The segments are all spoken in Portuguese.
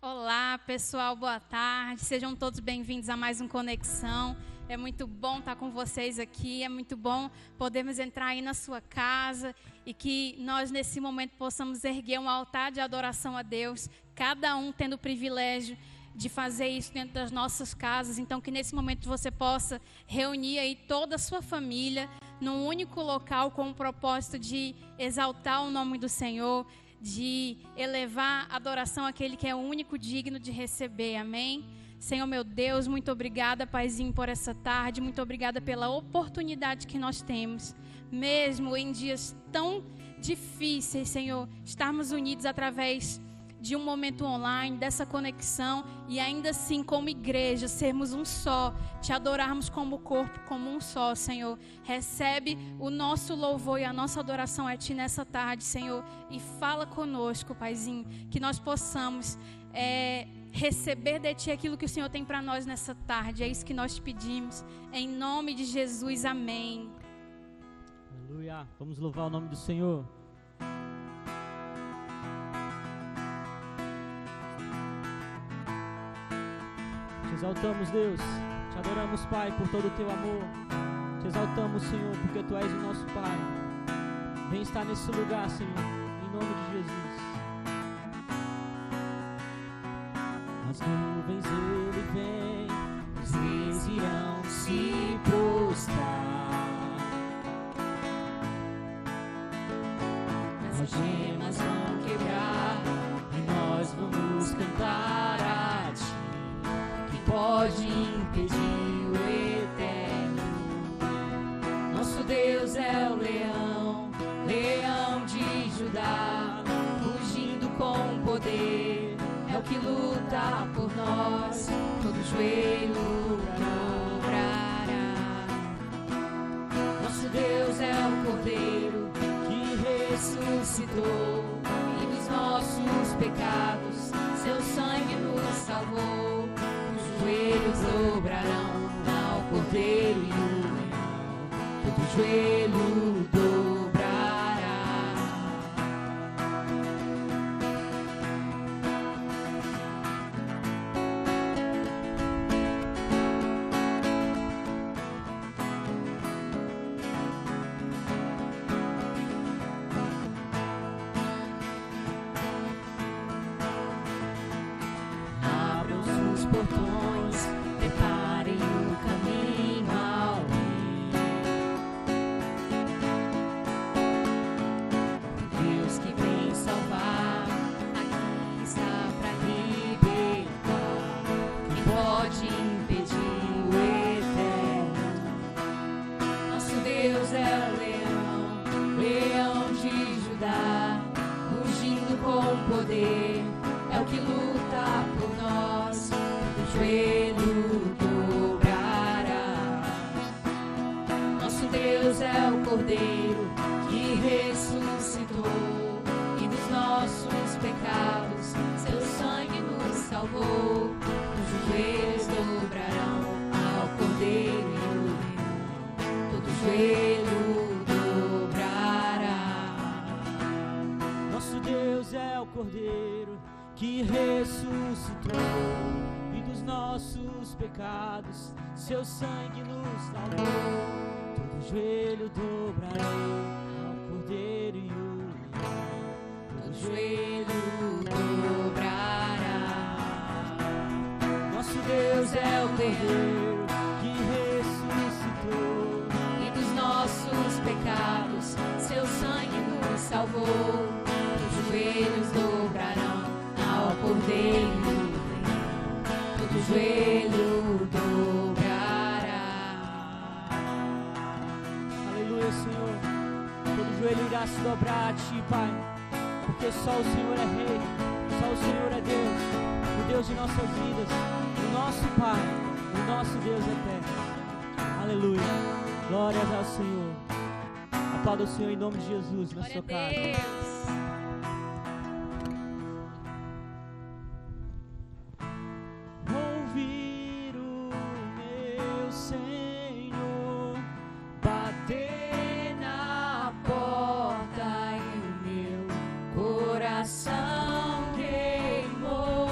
Olá, pessoal, boa tarde. Sejam todos bem-vindos a mais um Conexão. É muito bom estar com vocês aqui, é muito bom podermos entrar aí na sua casa e que nós, nesse momento, possamos erguer um altar de adoração a Deus, cada um tendo o privilégio de fazer isso dentro das nossas casas. Então, que nesse momento você possa reunir aí toda a sua família num único local com o propósito de exaltar o nome do Senhor, de elevar a adoração àquele que é o único digno de receber, amém? Senhor meu Deus, muito obrigada, Paizinho, por essa tarde, muito obrigada pela oportunidade que nós temos, mesmo em dias tão difíceis, Senhor, estarmos unidos através de um momento online, dessa conexão, e ainda assim, como igreja, sermos um só, te adorarmos como corpo, como um só, Senhor. Recebe o nosso louvor e a nossa adoração a Ti nessa tarde, Senhor, e fala conosco, Paizinho, que nós possamos receber de Ti aquilo que o Senhor tem para nós nessa tarde. É isso que nós te pedimos, em nome de Jesus, amém. Aleluia, vamos louvar o nome do Senhor. Te exaltamos, Deus, te adoramos, Pai, por todo o Teu amor. Te exaltamos, Senhor, porque Tu és o nosso Pai. Vem estar nesse lugar, Senhor, em nome de Jesus. As nuvens Ele vem, os reis irão se prostrar. As gemas vão quebrar e nós vamos cantar a Ti. Pode impedir o eterno. Nosso Deus é o leão, leão de Judá, rugindo com poder, é o que luta por nós, todo joelho dobrará. Nosso Deus é o Cordeiro que ressuscitou, e dos nossos pecados seu sangue nos salvou. Joelhos dobrarão ao Cordeiro e o leão, todo joelho dobrará. Abram-se os portões, preparem o caminho ao Rei. Deus que vem salvar, aqui está para libertar. Quem pode impedir o eterno? Nosso Deus é o leão, leão de Judá, rugindo com poder, é o que luta por nós, o joelho dobrará. Nosso Deus é o Cordeiro que ressuscitou, e dos nossos pecados seu sangue nos salvou. Os joelhos dobrarão ao Cordeiro e o leão, todo joelho dobrará. Nosso Deus é o Cordeiro que ressuscitou, e dos nossos pecados seu sangue nos salvou. Todo joelho dobrará ao Cordeiro e o leão, todo joelho dobrará. Nosso Deus é o Cordeiro que ressuscitou, e dos nossos pecados seu sangue nos salvou. Os joelhos dobrarão ao Cordeiro e o leão, todo joelho dobrará. Aleluia, Senhor. Todo joelho irá se dobrar a Ti, Pai, porque só o Senhor é Rei, só o Senhor é Deus, o Deus de nossas vidas, o nosso Pai, o nosso Deus eterno. Aleluia. Glórias ao Senhor. Aplauda o Senhor em nome de Jesus na sua casa. Ouvir o meu Senhor bater na porta e o meu coração queimou.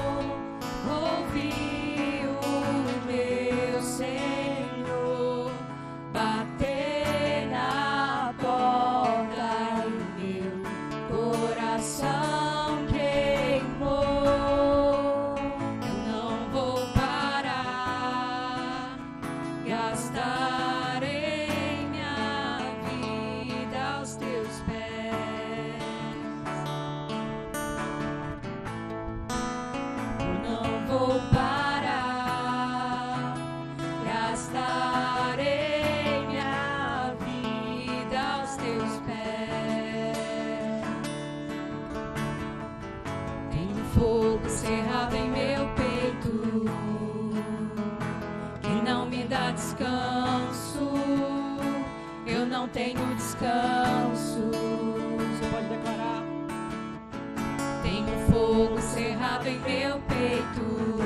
fogo cerrado em meu peito que não me dá descanso. Eu não tenho descanso. Você pode declarar. Tenho fogo cerrado em meu peito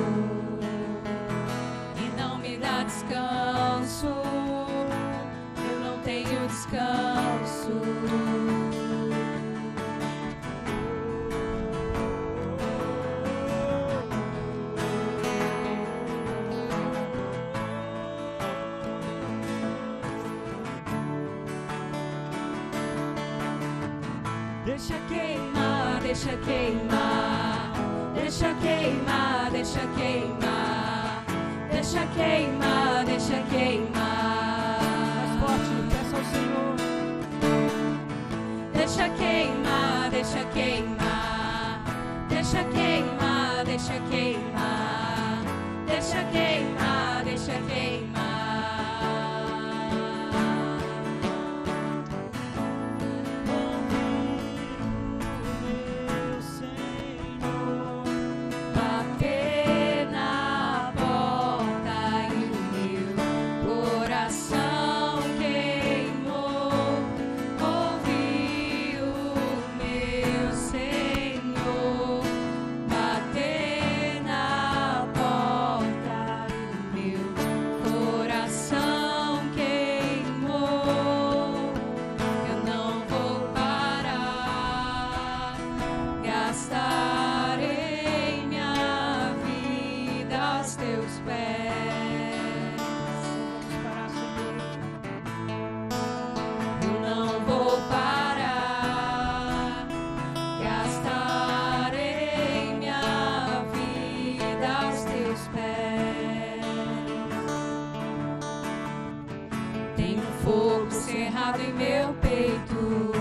que não me dá descanso. Eu não tenho descanso. Deixa Queimar, deixa queimar, deixa queimar, deixa queimar, deixa queimar, deixa queimar. mais forte, peça ao Senhor. Deixa queimar, deixa queimar, deixa queimar, deixa queimar, deixa queimar, deixa queimar. Bater na porta e o meu coração queimou. Ouvi o meu Senhor bater na porta e o meu coração queimou. Eu não vou parar, gastarei minha vida aos teus pés. Eu não vou parar, gastarei minha vida aos teus pés. Tenho fogo cerrado em meu peito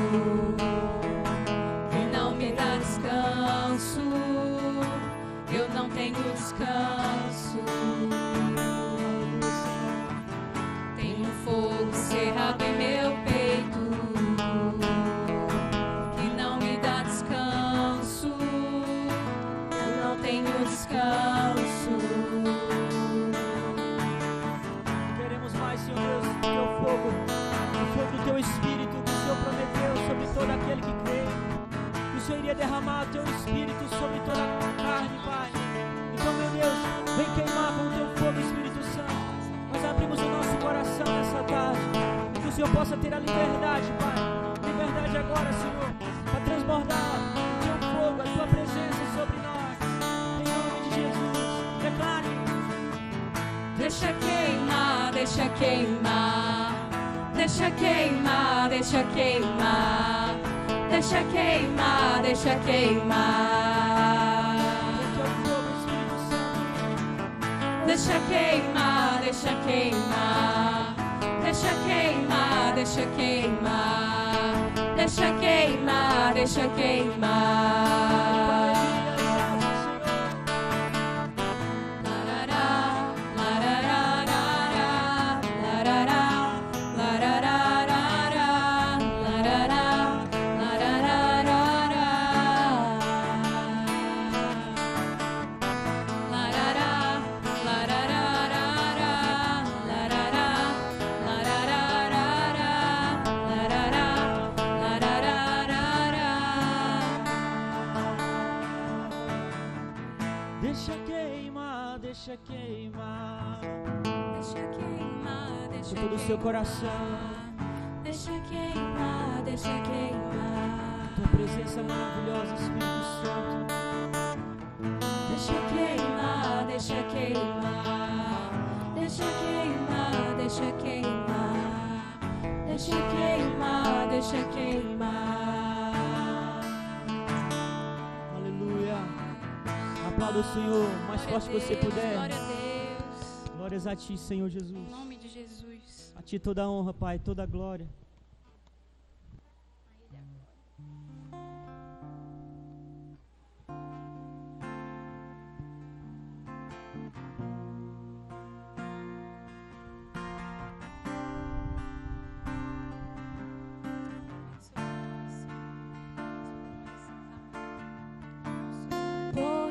que não me dá descanso. Eu não tenho descanso. Tenho fogo cerrado em meu peito que não me dá descanso. Eu não tenho descanso. Queremos mais, Senhor Deus, do teu fogo, o fogo do teu Espírito, que o Senhor prometeu sobre todo aquele que crê. Que o Senhor iria derramar o teu Espírito sobre toda a carne, Pai. Então, meu Deus, vem queimar com o teu fogo, Espírito Santo. Nós abrimos o nosso coração nessa tarde, e que o Senhor possa ter a liberdade, Pai. Liberdade agora, Senhor, para transbordar o teu fogo, a tua presença sobre nós. Em nome de Jesus, declare. Deixa queimar, deixa queimar, deixa queimar, deixa queimar, deixa queimar, deixa queimar. Deixa queimar, deixa queimar, deixa queimar, deixa queimar, deixa queimar, deixa queimar. Deixa queimar, deixa queimar, Deixa queimar, deixa com todo o seu coração. Deixa queimar, deixa queimar. Tua presença maravilhosa, Espírito Santo. Deixa queimar, deixa queimar. Deixa queimar, deixa queimar. Deixa queimar, deixa queimar. Aleluia. Aplauda o Senhor, o mais forte que você puder. Glória a Deus. Glórias a Ti, Senhor Em Jesus. nome de Jesus. A Ti toda a honra, Pai, toda a glória. Por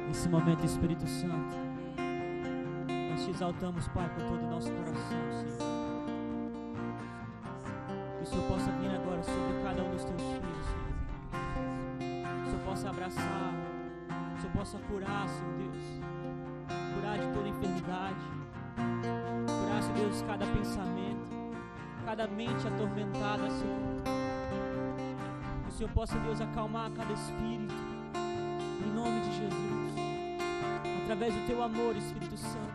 Nesse momento, Espírito Santo, nós te exaltamos, Pai, com todo o nosso coração, Senhor. Que o Senhor possa vir agora sobre cada um dos teus filhos, Senhor. Que o Senhor possa abraçar, que o Senhor possa curar, Senhor Deus. Curar de toda enfermidade. Curar, Senhor Deus, cada pensamento, cada mente atormentada, Senhor. Que o Senhor possa, Deus, acalmar cada espírito, em nome de Jesus. Através do teu amor, Espírito Santo.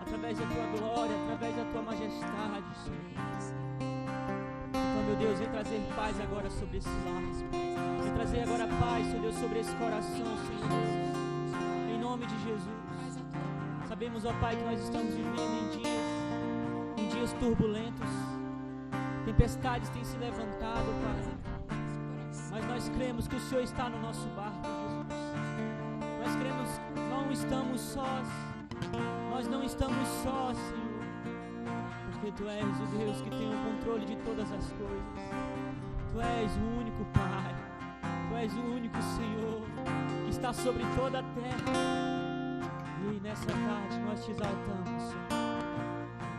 Através da tua glória, através da tua majestade, Senhor. Então, meu Deus, vem trazer paz agora sobre esse lar. Vem trazer agora paz, Senhor Deus, sobre esse coração, Senhor Deus. Em nome de Jesus. Sabemos, ó Pai, que nós estamos vivendo em dias turbulentos. Tempestades têm se levantado, Pai. Mas nós cremos que o Senhor está no nosso barco, Jesus. Nós cremos que não estamos sós. Nós não estamos sós, Senhor. Porque Tu és o Deus que tem o controle de todas as coisas. Tu és o único Pai. Tu és o único Senhor que está sobre toda a terra. E nessa tarde nós te exaltamos, Senhor.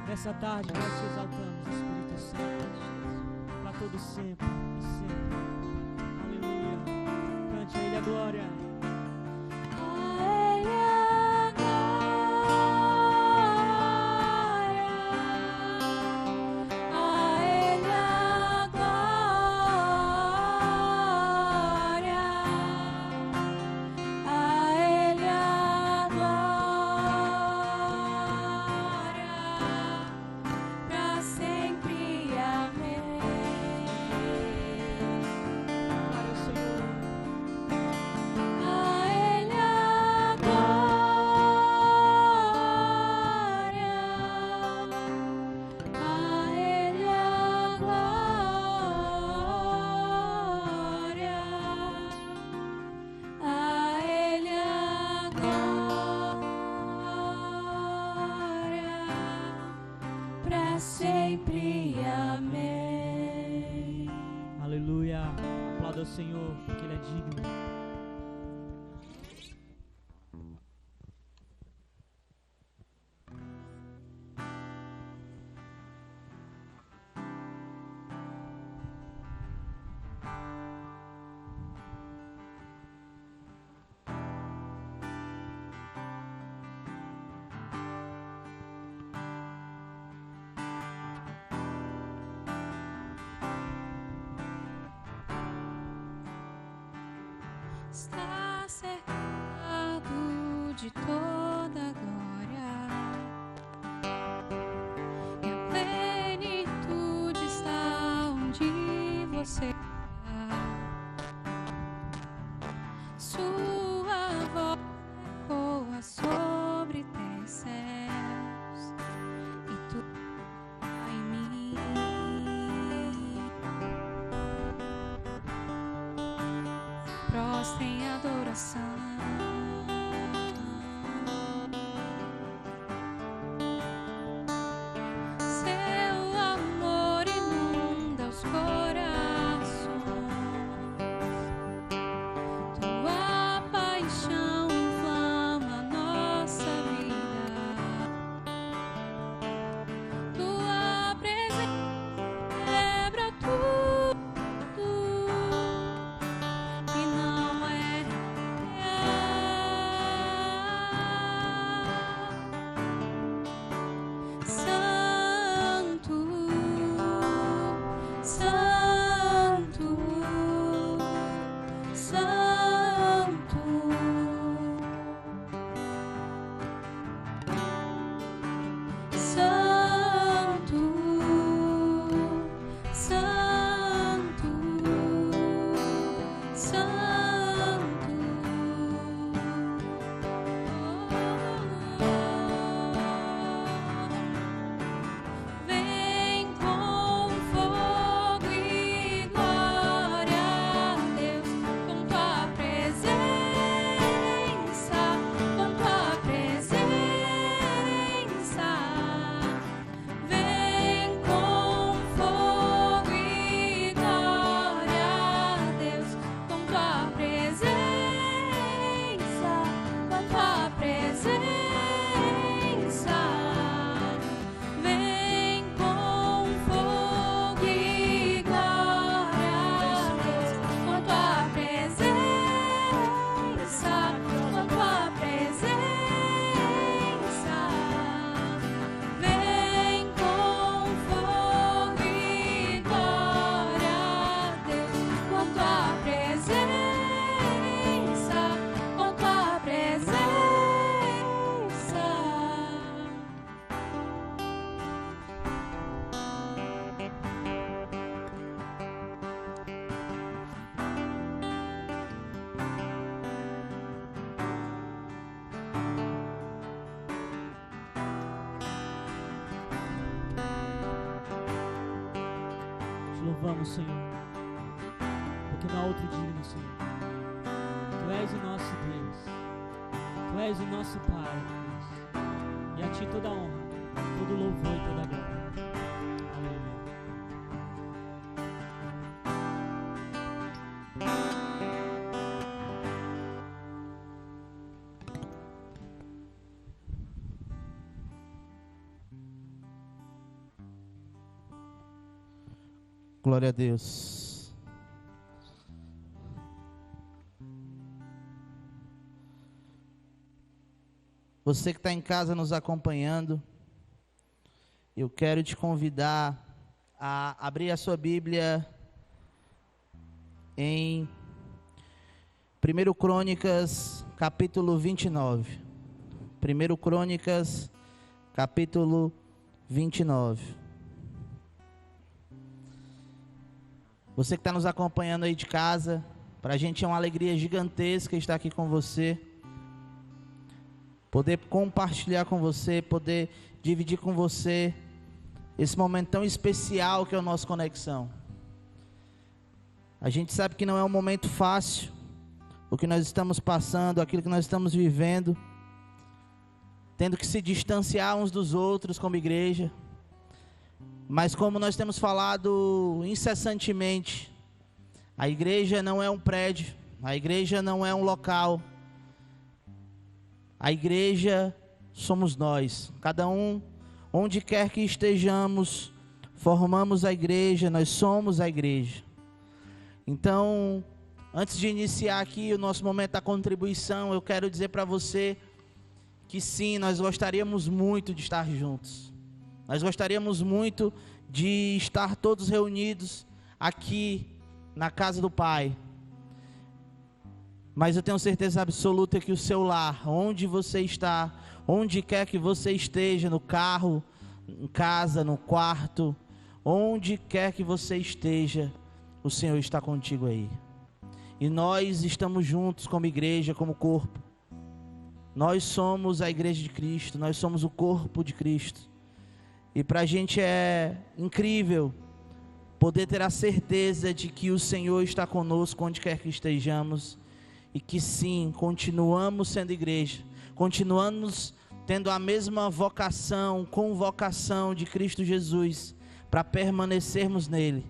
Nessa tarde nós te exaltamos, Espírito Santo, para todo sempre e sempre. Aleluia. Cante a Ele a glória. Aplauda o Senhor, porque Ele é digno. Está cercado de toda glória, e a plenitude está onde você está. Sua voz ecoa sobre teus céus, e tu em mim. Prostra em adoração. Seu amor inunda os corações. Tua paixão inflama nossa vida. Tua presença quebra tudo. E não é louvamos, Senhor, porque não há outro digno, Senhor. Tu és o nosso Deus, Tu és o nosso Pai, Deus. E a Ti toda a honra, todo louvor e toda a glória. Aleluia. Glória a Deus. Você que está em casa nos acompanhando, eu quero te convidar a abrir a sua Bíblia em 1 Crônicas, capítulo 29. 1 Crônicas, capítulo 29. Você que está nos acompanhando aí de casa, para a gente é uma alegria gigantesca estar aqui com você, poder compartilhar com você, poder dividir com você esse momento tão especial que é o nosso Conexão. A gente sabe que não é um momento fácil, o que nós estamos passando, aquilo que nós estamos vivendo, tendo que se distanciar uns dos outros como igreja. Mas como nós temos falado incessantemente, a igreja não é um prédio, a igreja não é um local, a igreja somos nós. Cada um, onde quer que estejamos, formamos a igreja, nós somos a igreja. Então, antes de iniciar aqui o nosso momento da contribuição, eu quero dizer para você que sim, nós gostaríamos muito de estar juntos. Nós gostaríamos muito de estar todos reunidos aqui na casa do Pai. Mas eu tenho certeza absoluta que o seu lar, onde você está, onde quer que você esteja, no carro, em casa, no quarto, onde quer que você esteja, o Senhor está contigo aí. E nós estamos juntos como igreja, como corpo. Nós somos a igreja de Cristo, nós somos o corpo de Cristo. E para a gente é incrível poder ter a certeza de que o Senhor está conosco onde quer que estejamos. E que sim, continuamos sendo igreja, continuamos tendo a mesma vocação, convocação de Cristo Jesus, para permanecermos nele,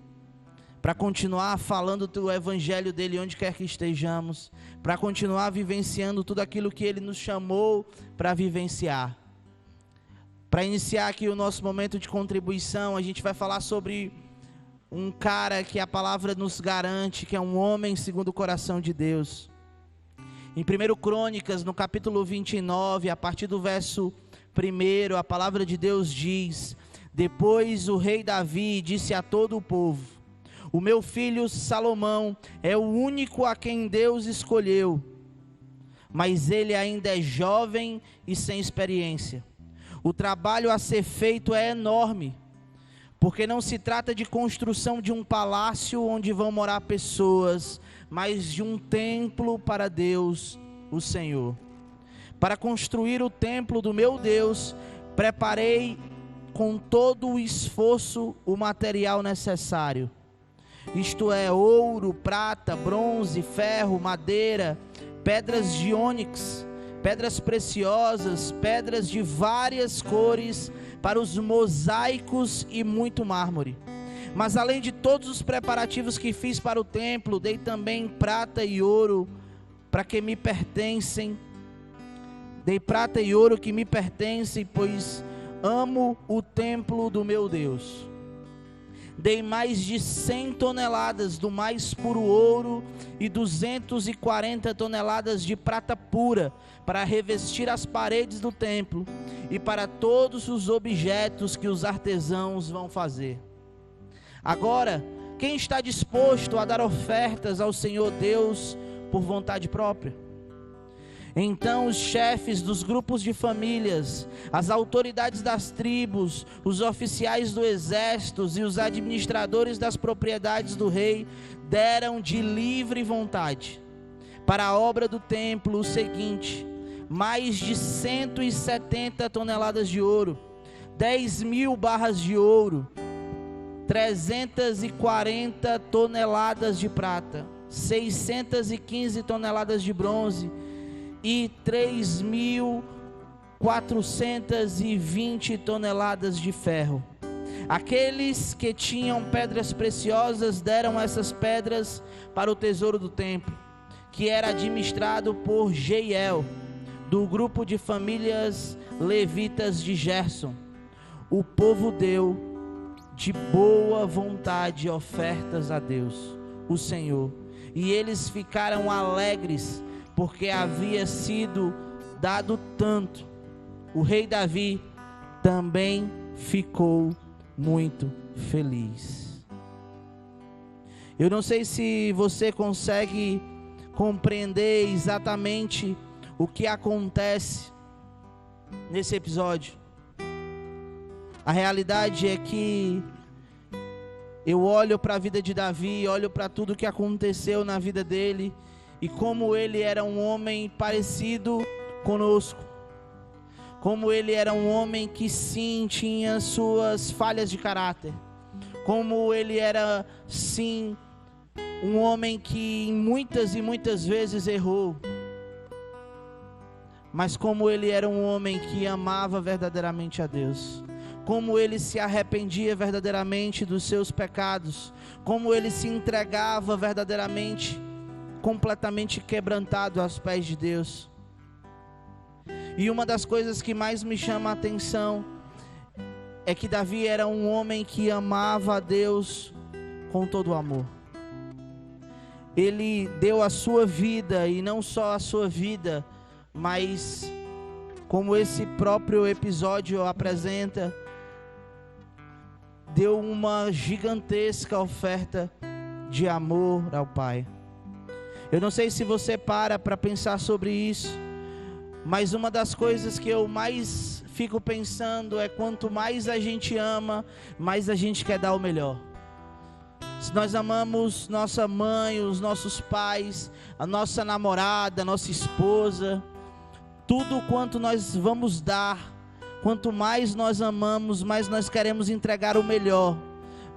para continuar falando do evangelho dele onde quer que estejamos, para continuar vivenciando tudo aquilo que ele nos chamou para vivenciar. Para iniciar aqui o nosso momento de contribuição, a gente vai falar sobre um cara que a palavra nos garante, que é um homem segundo o coração de Deus. Em 1 Crônicas, no capítulo 29, a partir do verso 1, a palavra de Deus diz: depois o rei Davi disse a todo o povo: o meu filho Salomão é o único a quem Deus escolheu, mas ele ainda é jovem e sem experiência. O trabalho a ser feito é enorme, porque não se trata de construção de um palácio onde vão morar pessoas, mas de um templo para Deus, o Senhor. Para construir o templo do meu Deus, preparei com todo o esforço o material necessário. Isto é, ouro, prata, bronze, ferro, madeira, pedras de ônix, pedras preciosas, pedras de várias cores para os mosaicos e muito mármore. Mas além de todos os preparativos que fiz para o templo, dei também prata e ouro para que me pertencem. Dei prata e ouro que me pertencem, pois amo o templo do meu Deus. Dei mais de 100 toneladas do mais puro ouro e 240 toneladas de prata pura para revestir as paredes do templo e para todos os objetos que os artesãos vão fazer. Agora, quem está disposto a dar ofertas ao Senhor Deus por vontade própria? Então os chefes dos grupos de famílias, as autoridades das tribos, os oficiais do exército e os administradores das propriedades do rei deram de livre vontade para a obra do templo o seguinte: mais de 170 toneladas de ouro, 10.000 barras de ouro, 340 toneladas de prata, 615 toneladas de bronze e 3.420 toneladas de ferro. Aqueles que tinham pedras preciosas deram essas pedras para o tesouro do templo, que era administrado por Jeiel, do grupo de famílias levitas de Gerson. O povo deu de boa vontade ofertas a Deus, o Senhor, e eles ficaram alegres, porque havia sido dado tanto. O rei Davi também ficou muito feliz. Eu não sei se você consegue compreender exatamente o que acontece nesse episódio. A realidade é que eu olho para a vida de Davi, olho para tudo que aconteceu na vida dele e como ele era um homem parecido conosco, como ele era um homem que sim tinha suas falhas de caráter, como ele era sim um homem que muitas e muitas vezes errou, mas como ele era um homem que amava verdadeiramente a Deus, como ele se arrependia verdadeiramente dos seus pecados, como ele se entregava verdadeiramente, completamente quebrantado aos pés de Deus. E uma das coisas que mais me chama a atenção é que Davi era um homem que amava a Deus com todo o amor. Ele deu a sua vida, e não só a sua vida, mas como esse próprio episódio apresenta, deu uma gigantesca oferta de amor ao Pai. Eu não sei se você para pensar sobre isso, mas uma das coisas que eu mais fico pensando é quanto mais a gente ama, mais a gente quer dar o melhor. Se nós amamos nossa mãe, os nossos pais, a nossa namorada, a nossa esposa, tudo quanto nós vamos dar, quanto mais nós amamos, mais nós queremos entregar o melhor,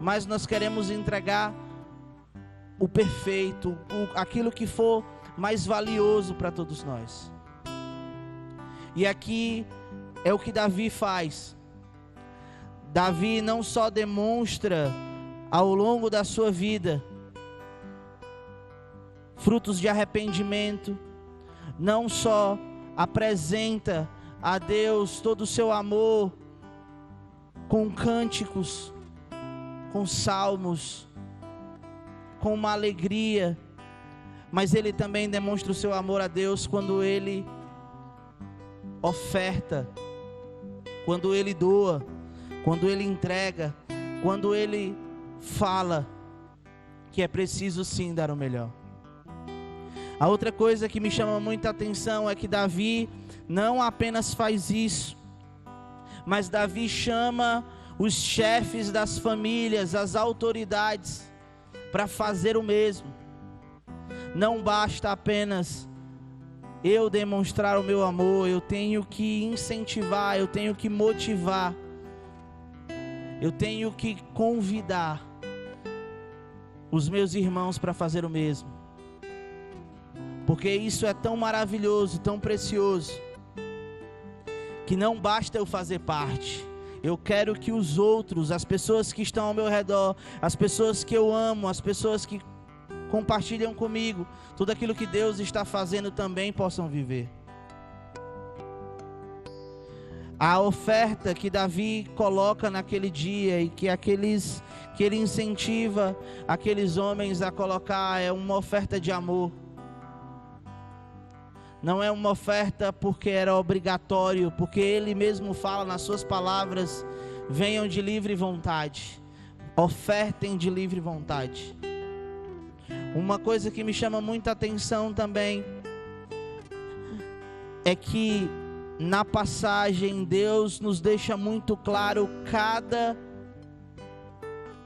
mais nós queremos entregar o perfeito, aquilo que for mais valioso para todos nós. E aqui é o que Davi faz. Davi não só demonstra ao longo da sua vida frutos de arrependimento, não só apresenta a Deus todo o seu amor com cânticos, com salmos, com uma alegria, mas ele também demonstra o seu amor a Deus quando ele oferta, quando ele doa, quando ele entrega, quando ele fala que é preciso sim dar o melhor. A outra coisa que me chama muita atenção é que Davi não apenas faz isso, mas Davi chama os chefes das famílias, as autoridades, para fazer o mesmo. Não basta apenas eu demonstrar o meu amor, eu tenho que incentivar, eu tenho que motivar, eu tenho que convidar os meus irmãos para fazer o mesmo, porque isso é tão maravilhoso, tão precioso, que não basta eu fazer parte, eu quero que os outros, as pessoas que estão ao meu redor, as pessoas que eu amo, as pessoas que compartilham comigo tudo aquilo que Deus está fazendo também possam viver. A oferta que Davi coloca naquele dia e que ele incentiva aqueles homens a colocar é uma oferta de amor. Não é uma oferta porque era obrigatório, porque ele mesmo fala nas suas palavras: venham de livre vontade, ofertem de livre vontade. Uma coisa que me chama muita atenção também é que na passagem Deus nos deixa muito claro cada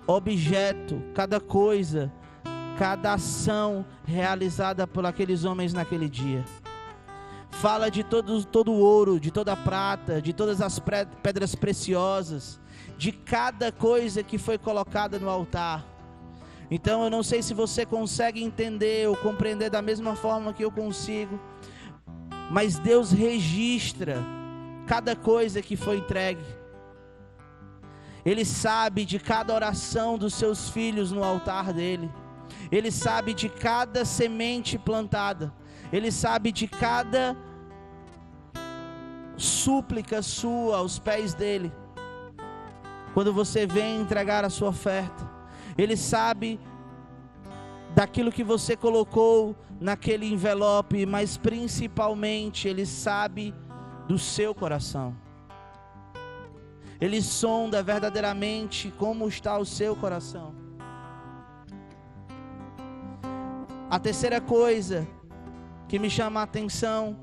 objeto, cada coisa, cada ação realizada por aqueles homens naquele dia. fala de todo o ouro, de toda a prata, de todas as pedras preciosas, de cada coisa que foi colocada no altar. Então eu não sei se você consegue entender ou compreender da mesma forma que eu consigo, mas Deus registra cada coisa que foi entregue. Ele sabe de cada oração dos seus filhos no altar dele. Ele sabe de cada semente plantada. Ele sabe de cada súplica sua aos pés dele. Quando você vem entregar a sua oferta, Ele sabe daquilo que você colocou naquele envelope, mas principalmente Ele sabe do seu coração. Ele sonda verdadeiramente como está o seu coração. A terceira coisa que me chama a atenção,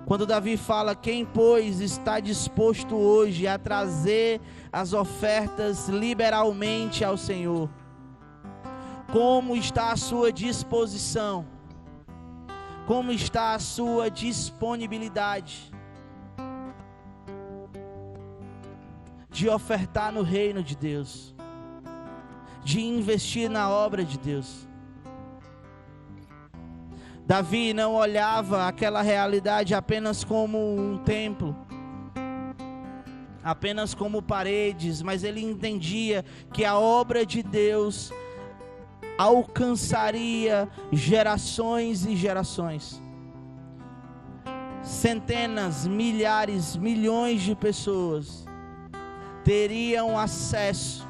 quando Davi fala: quem, pois, está disposto hoje a trazer as ofertas liberalmente ao Senhor? Como está a sua disposição? Como está a sua disponibilidade de ofertar no reino de Deus, de investir na obra de Deus? Davi não olhava aquela realidade apenas como um templo, apenas como paredes, mas ele entendia que a obra de Deus alcançaria gerações e gerações. Centenas, milhares, milhões de pessoas teriam acesso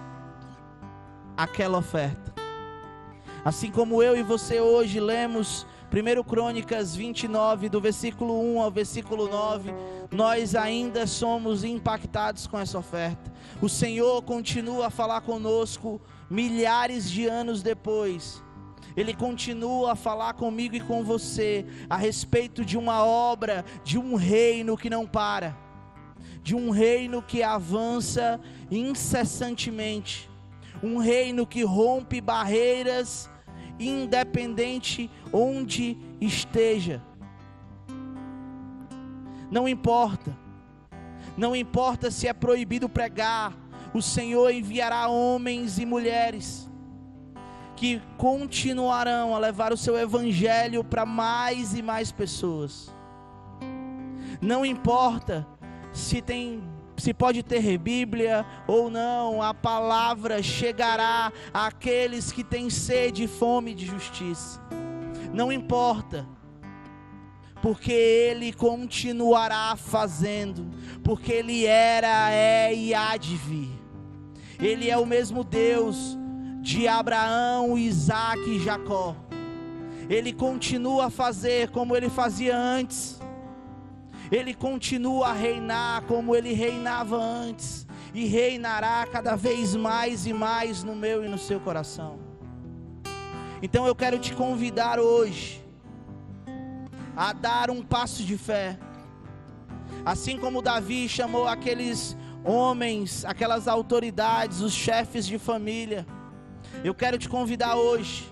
àquela oferta. Assim como eu e você hoje lemos 1 Crônicas 29, do versículo 1 ao versículo 9, nós ainda somos impactados com essa oferta. O Senhor continua a falar conosco milhares de anos depois. Ele continua a falar comigo e com você a respeito de uma obra, de um reino que não para, de um reino que avança incessantemente, um reino que rompe barreiras, independente onde esteja. Não importa se é proibido pregar, o Senhor enviará homens e mulheres que continuarão a levar o seu evangelho para mais e mais pessoas. Não importa se pode ter Bíblia ou não, a palavra chegará àqueles que têm sede e fome de justiça. Não importa, porque Ele continuará fazendo, porque Ele era, é e há de vir. Ele é o mesmo Deus de Abraão, Isaac e Jacó. Ele continua a fazer como Ele fazia antes. Ele continua a reinar como Ele reinava antes, e reinará cada vez mais e mais no meu e no seu coração. Então eu quero te convidar hoje a dar um passo de fé, assim como Davi chamou aqueles homens, aquelas autoridades, os chefes de família. Eu quero te convidar hoje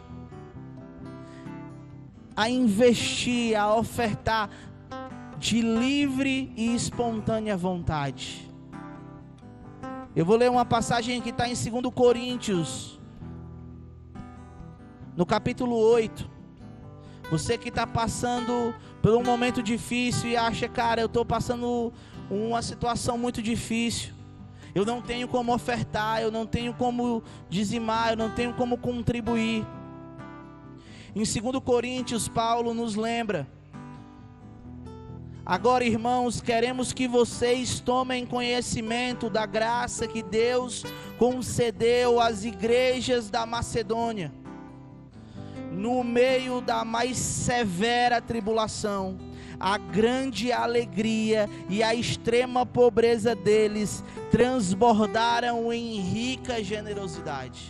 a investir, a ofertar de livre e espontânea vontade. Eu vou ler uma passagem que está em 2 Coríntios, no capítulo 8. Você que está passando por um momento difícil e acha: cara, eu estou passando uma situação muito difícil, eu não tenho como ofertar, eu não tenho como dizimar, eu não tenho como contribuir. Em 2 Coríntios, Paulo nos lembra: agora, irmãos, queremos que vocês tomem conhecimento da graça que Deus concedeu às igrejas da Macedônia. No meio da mais severa tribulação, a grande alegria e a extrema pobreza deles transbordaram em rica generosidade.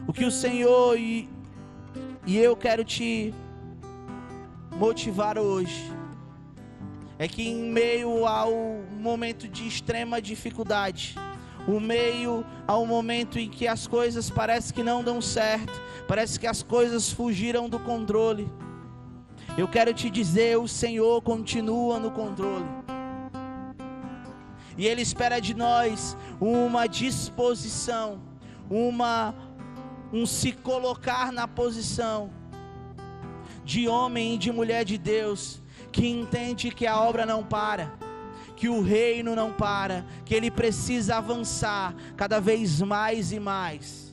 O que o Senhor e eu quero te motivar hoje é que, em meio ao momento de extrema dificuldade, o meio ao momento em que as coisas parecem que não dão certo, parece que as coisas fugiram do controle, eu quero te dizer, o Senhor continua no controle. E Ele espera de nós uma disposição, um se colocar na posição de homem e de mulher de Deus, que entende que a obra não para, que o reino não para, que ele precisa avançar cada vez mais e mais.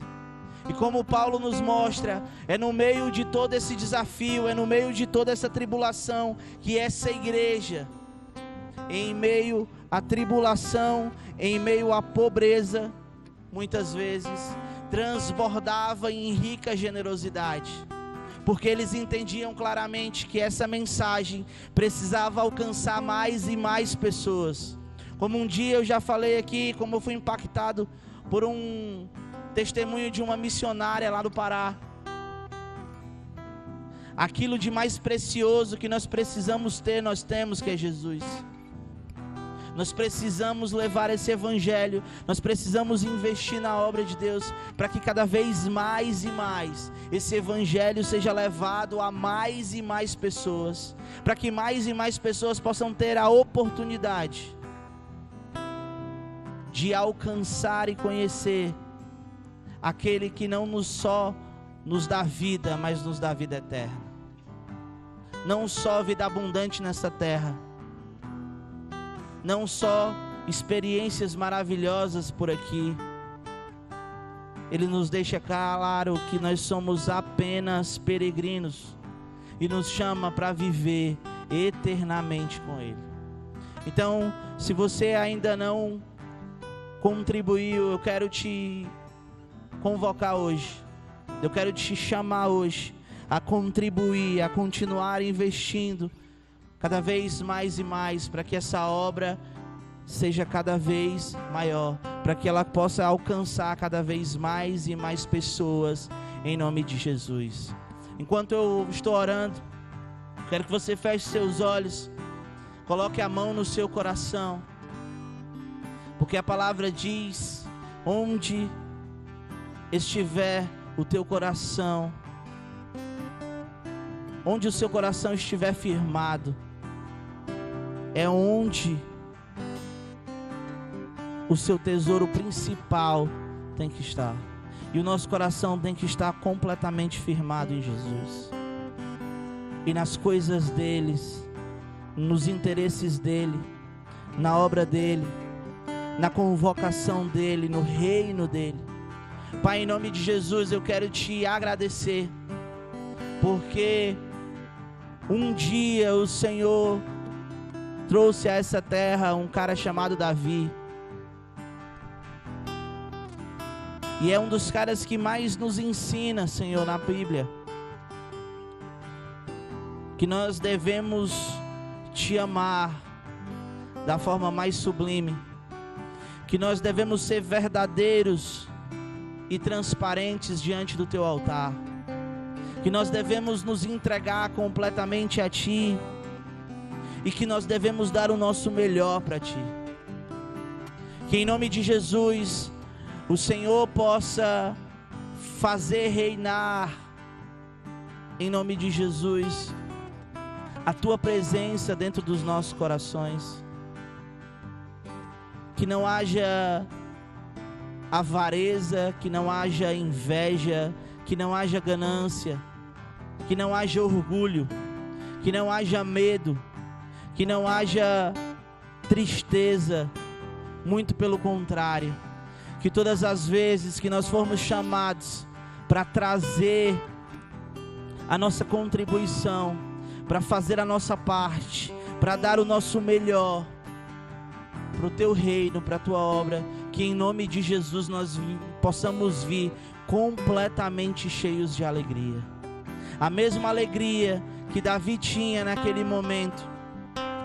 E como Paulo nos mostra, é no meio de todo esse desafio, é no meio de toda essa tribulação, que essa igreja, em meio à tribulação, em meio à pobreza, muitas vezes transbordava em rica generosidade, porque eles entendiam claramente que essa mensagem precisava alcançar mais e mais pessoas. Como um dia eu já falei aqui, como eu fui impactado por um testemunho de uma missionária lá do Pará. Aquilo de mais precioso que nós precisamos ter, nós temos, que é Jesus. Nós precisamos levar esse evangelho, nós precisamos investir na obra de Deus, para que cada vez mais e mais esse evangelho seja levado a mais e mais pessoas, para que mais e mais pessoas possam ter a oportunidade de alcançar e conhecer aquele que não só nos dá vida, mas nos dá vida eterna. Não só vida abundante nessa terra, não só experiências maravilhosas por aqui. Ele nos deixa claro que nós somos apenas peregrinos e nos chama para viver eternamente com Ele. Então, se você ainda não contribuiu, eu quero te convocar hoje, eu quero te chamar hoje a contribuir, a continuar investindo cada vez mais e mais, para que essa obra seja cada vez maior, para que ela possa alcançar cada vez mais e mais pessoas, em nome de Jesus. Enquanto eu estou orando, quero que você feche seus olhos, coloque a mão no seu coração, porque a palavra diz: onde estiver o teu coração, onde o seu coração estiver firmado, é onde o seu tesouro principal tem que estar. E o nosso coração tem que estar completamente firmado em Jesus, e nas coisas deles, nos interesses dele, na obra dele, na convocação dele, no reino dele. Pai, em nome de Jesus, eu quero te agradecer, porque um dia o Senhor trouxe a essa terra um cara chamado Davi, e é um dos caras que mais nos ensina, Senhor, na Bíblia, que nós devemos te amar da forma mais sublime, que nós devemos ser verdadeiros e transparentes diante do teu altar, que nós devemos nos entregar completamente a ti, e que nós devemos dar o nosso melhor para ti. Que em nome de Jesus o Senhor possa fazer reinar, em nome de Jesus, a tua presença dentro dos nossos corações. Que não haja avareza, que não haja inveja, que não haja ganância, que não haja orgulho, que não haja medo, que não haja tristeza, muito pelo contrário. Que todas as vezes que nós formos chamados para trazer a nossa contribuição, para fazer a nossa parte, para dar o nosso melhor para o teu reino, para a tua obra, que em nome de Jesus nós possamos vir completamente cheios de alegria. A mesma alegria que Davi tinha naquele momento,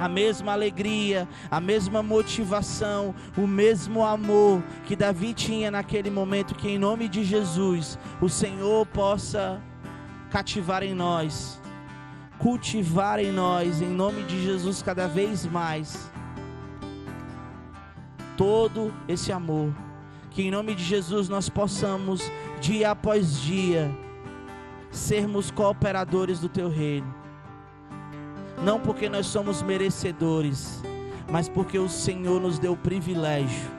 a mesma alegria, a mesma motivação, o mesmo amor que Davi tinha naquele momento, que em nome de Jesus o Senhor possa cativar em nós, cultivar em nós, em nome de Jesus, cada vez mais todo esse amor, que em nome de Jesus nós possamos dia após dia sermos cooperadores do teu reino, não porque nós somos merecedores, mas porque o Senhor nos deu o privilégio.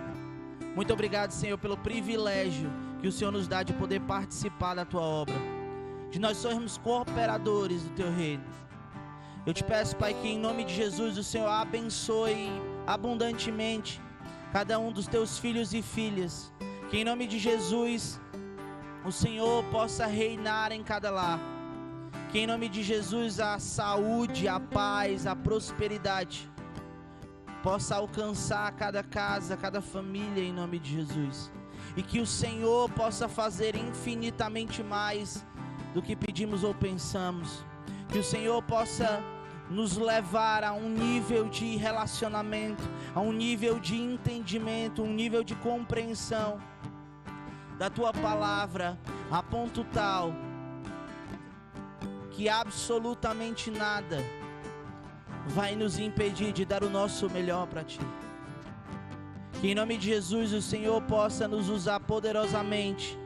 Muito obrigado, Senhor, pelo privilégio que o Senhor nos dá de poder participar da Tua obra, de nós sermos cooperadores do Teu reino. Eu te peço, Pai, que em nome de Jesus o Senhor abençoe abundantemente cada um dos Teus filhos e filhas, que em nome de Jesus o Senhor possa reinar em cada lar, que em nome de Jesus a saúde, a paz, a prosperidade possa alcançar cada casa, cada família em nome de Jesus, e que o Senhor possa fazer infinitamente mais do que pedimos ou pensamos, que o Senhor possa nos levar a um nível de relacionamento, a um nível de entendimento, um nível de compreensão da Tua palavra, a ponto tal que absolutamente nada vai nos impedir de dar o nosso melhor para Ti. Que em nome de Jesus o Senhor possa nos usar poderosamente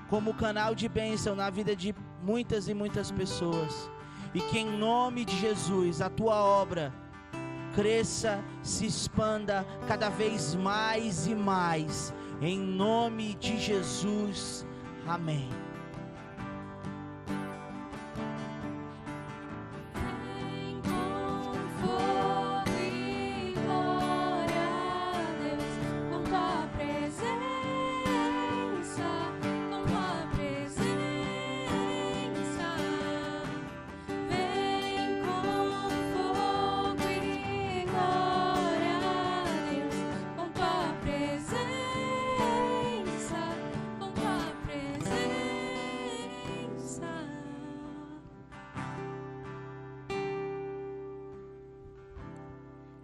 como canal de bênção na vida de muitas e muitas pessoas, e que em nome de Jesus a Tua obra cresça, se expanda cada vez mais e mais, em nome de Jesus, amém.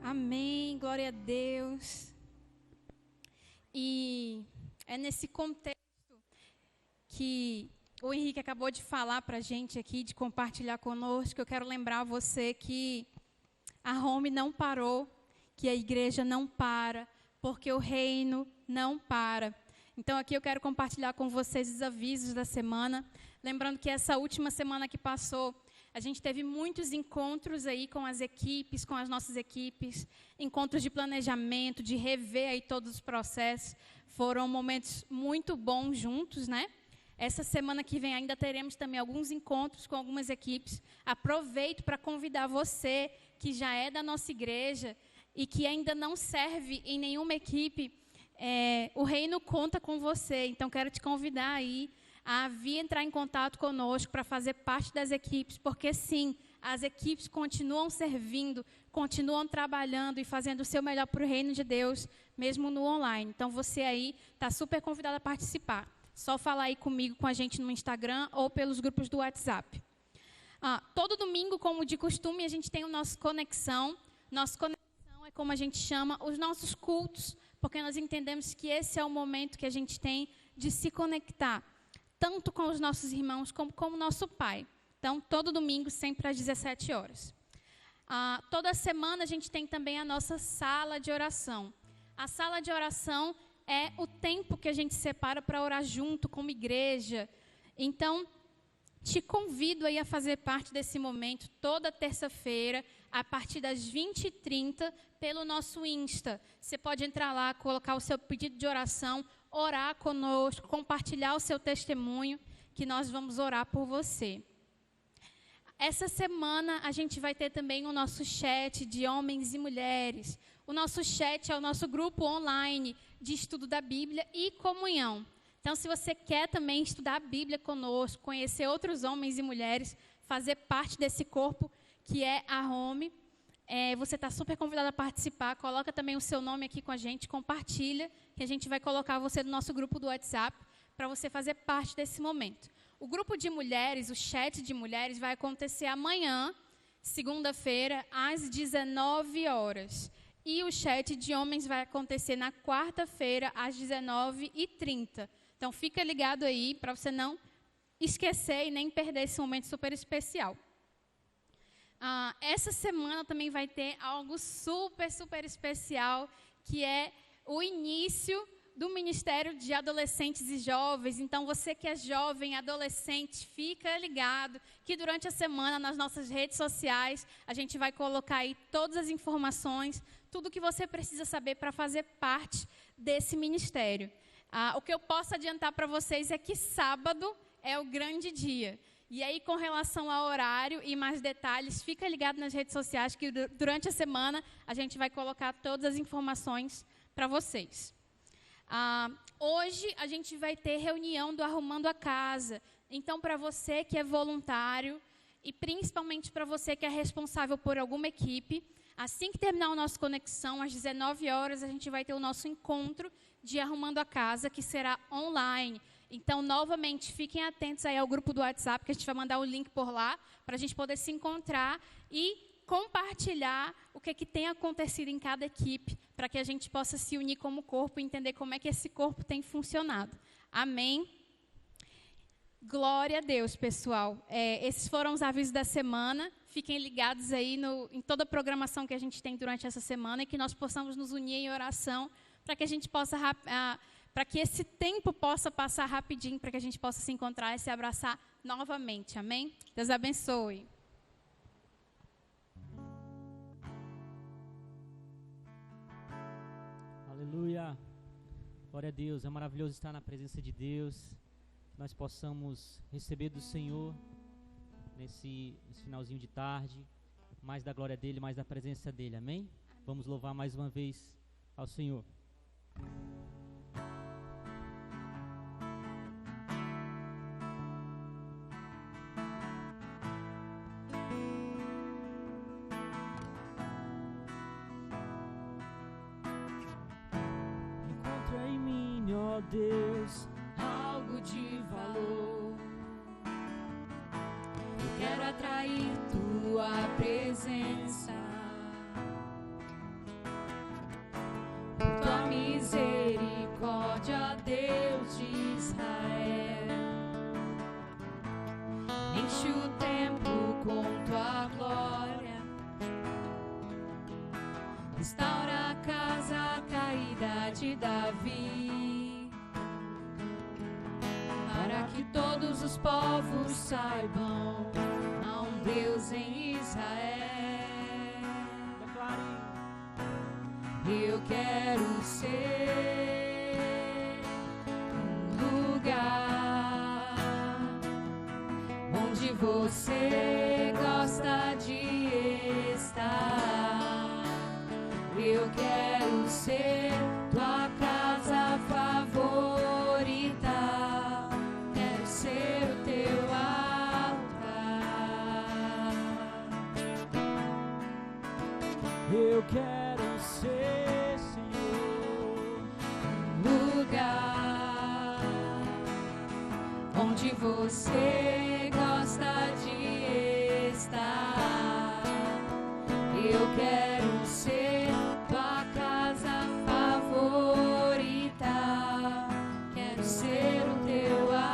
Amém, glória a Deus. E é nesse contexto que o Henrique acabou de falar para a gente aqui, de compartilhar conosco, que eu quero lembrar a você que a Home não parou, que a igreja não para, porque o reino não para. Então aqui eu quero compartilhar com vocês os avisos da semana, lembrando que essa última semana que passou, a gente teve muitos encontros aí com as equipes, com as nossas equipes, encontros de planejamento, de rever aí todos os processos. Foram momentos muito bons juntos, né? Essa semana que vem ainda teremos também alguns encontros com algumas equipes. Aproveito para convidar você, que já é da nossa igreja e que ainda não serve em nenhuma equipe, o reino conta com você. Então, quero te convidar aí a vir entrar em contato conosco para fazer parte das equipes, porque sim, as equipes continuam servindo, continuam trabalhando e fazendo o seu melhor para o reino de Deus, mesmo no online. Então você aí está super convidado a participar. Só falar aí comigo, com a gente no Instagram ou pelos grupos do WhatsApp. Todo domingo, como de costume, a gente tem o nosso Conexão. Nossa Conexão é como a gente chama os nossos cultos, porque nós entendemos que esse é o momento que a gente tem de se conectar, tanto com os nossos irmãos como com o nosso Pai. Então, todo domingo, sempre às 17 horas. Toda semana a gente tem também a nossa sala de oração. A sala de oração é o tempo que a gente separa para orar junto como igreja. Então, te convido aí a fazer parte desse momento toda terça-feira, a partir das 20h30, pelo nosso Insta. Você pode entrar lá, colocar o seu pedido de oração, orar conosco, compartilhar o seu testemunho, que nós vamos orar por você. Essa semana a gente vai ter também o nosso chat de homens e mulheres. O nosso chat é o nosso grupo online de estudo da Bíblia e comunhão. Então, se você quer também estudar a Bíblia conosco, conhecer outros homens e mulheres, fazer parte desse corpo que é a Home, você está super convidado a participar. Coloca também o seu nome aqui com a gente, compartilha, que a gente vai colocar você no nosso grupo do WhatsApp para você fazer parte desse momento. O grupo de mulheres, o chat de mulheres, vai acontecer amanhã, segunda-feira, às 19 horas. E o chat de homens vai acontecer na quarta-feira, às 19h30. Então, fica ligado aí para você não esquecer e nem perder esse momento super especial. Essa semana também vai ter algo super, super especial, que é o início do Ministério de Adolescentes e Jovens. Então, você que é jovem, adolescente, fica ligado que durante a semana, nas nossas redes sociais, a gente vai colocar aí todas as informações, tudo que você precisa saber para fazer parte desse ministério. O que eu posso adiantar para vocês é que sábado é o grande dia. E aí, com relação ao horário e mais detalhes, fica ligado nas redes sociais que durante a semana a gente vai colocar todas as informações para vocês. Hoje a gente vai ter reunião do Arrumando a Casa. Então, para você que é voluntário e principalmente para você que é responsável por alguma equipe, assim que terminar o nosso Conexão, às 19 horas, a gente vai ter o nosso encontro de Arrumando a Casa, que será online. Então, novamente, fiquem atentos aí ao grupo do WhatsApp, que a gente vai mandar o link por lá, para a gente poder se encontrar e compartilhar o que tem acontecido em cada equipe, para que a gente possa se unir como corpo e entender como é que esse corpo tem funcionado. Amém? Glória a Deus, pessoal. Esses foram os avisos da semana. Fiquem ligados aí em toda a programação que a gente tem durante essa semana e que nós possamos nos unir em oração para que a gente possa... para que esse tempo possa passar rapidinho, para que a gente possa se encontrar e se abraçar novamente. Amém? Deus abençoe. Aleluia. Glória a Deus. É maravilhoso estar na presença de Deus. Que nós possamos receber do Senhor nesse finalzinho de tarde, mais da glória dEle, mais da presença dEle. Amém? Vamos louvar mais uma vez ao Senhor. Ó Deus, algo de valor. Eu quero atrair tua presença, por tua misericórdia, Deus de Israel. Enche o templo com tua glória, restaura a casa caída de Davi, para que todos os povos saibam, há um Deus em Israel. Eu quero ser um lugar onde você gosta de estar. Eu quero ser tua casa favorita. Ser o teu altar. Eu quero ser, Senhor, um lugar onde você gosta de estar. Eu quero ser tua casa favorita. Quero ser o teu altar.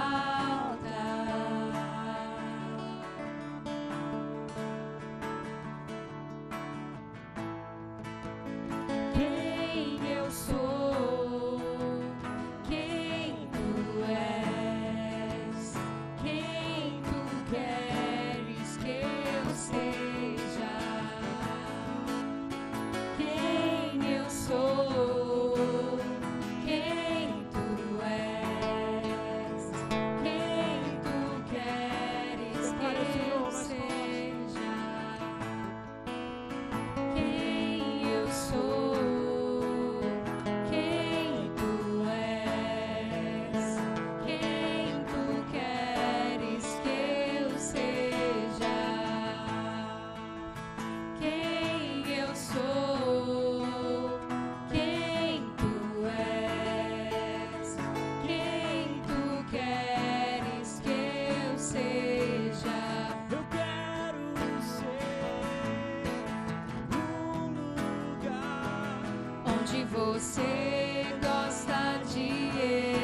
Você gosta de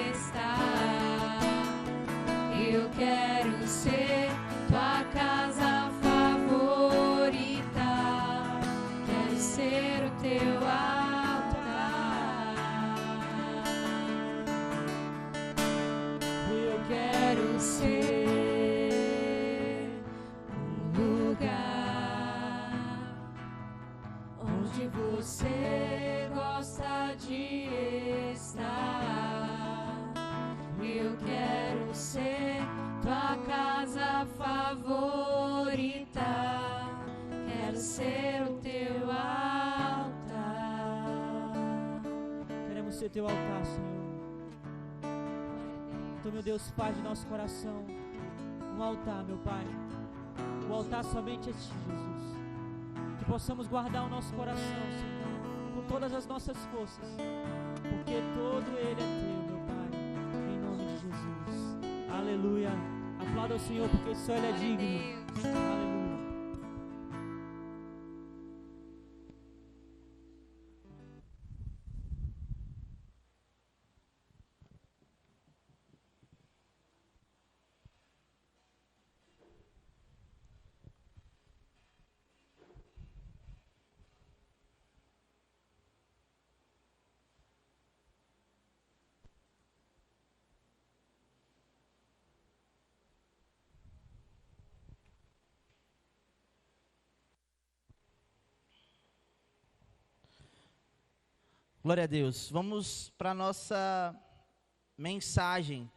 estar. Eu quero ser tua casa favorita. Quero ser o teu altar. onde você gosta de estar. Eu quero ser tua casa favorita, quero ser o teu altar. Queremos ser teu altar, Senhor. Então, meu Deus, faz de nosso coração um altar, meu Pai. O altar somente a Ti, Jesus. Que possamos guardar o nosso coração, Senhor, com todas as nossas forças, porque todo ele é Teu, meu Pai, em nome de Jesus. Aleluia. Aplauda ao Senhor, porque só Ele é digno. Aleluia. Glória a Deus. Vamos para a nossa mensagem.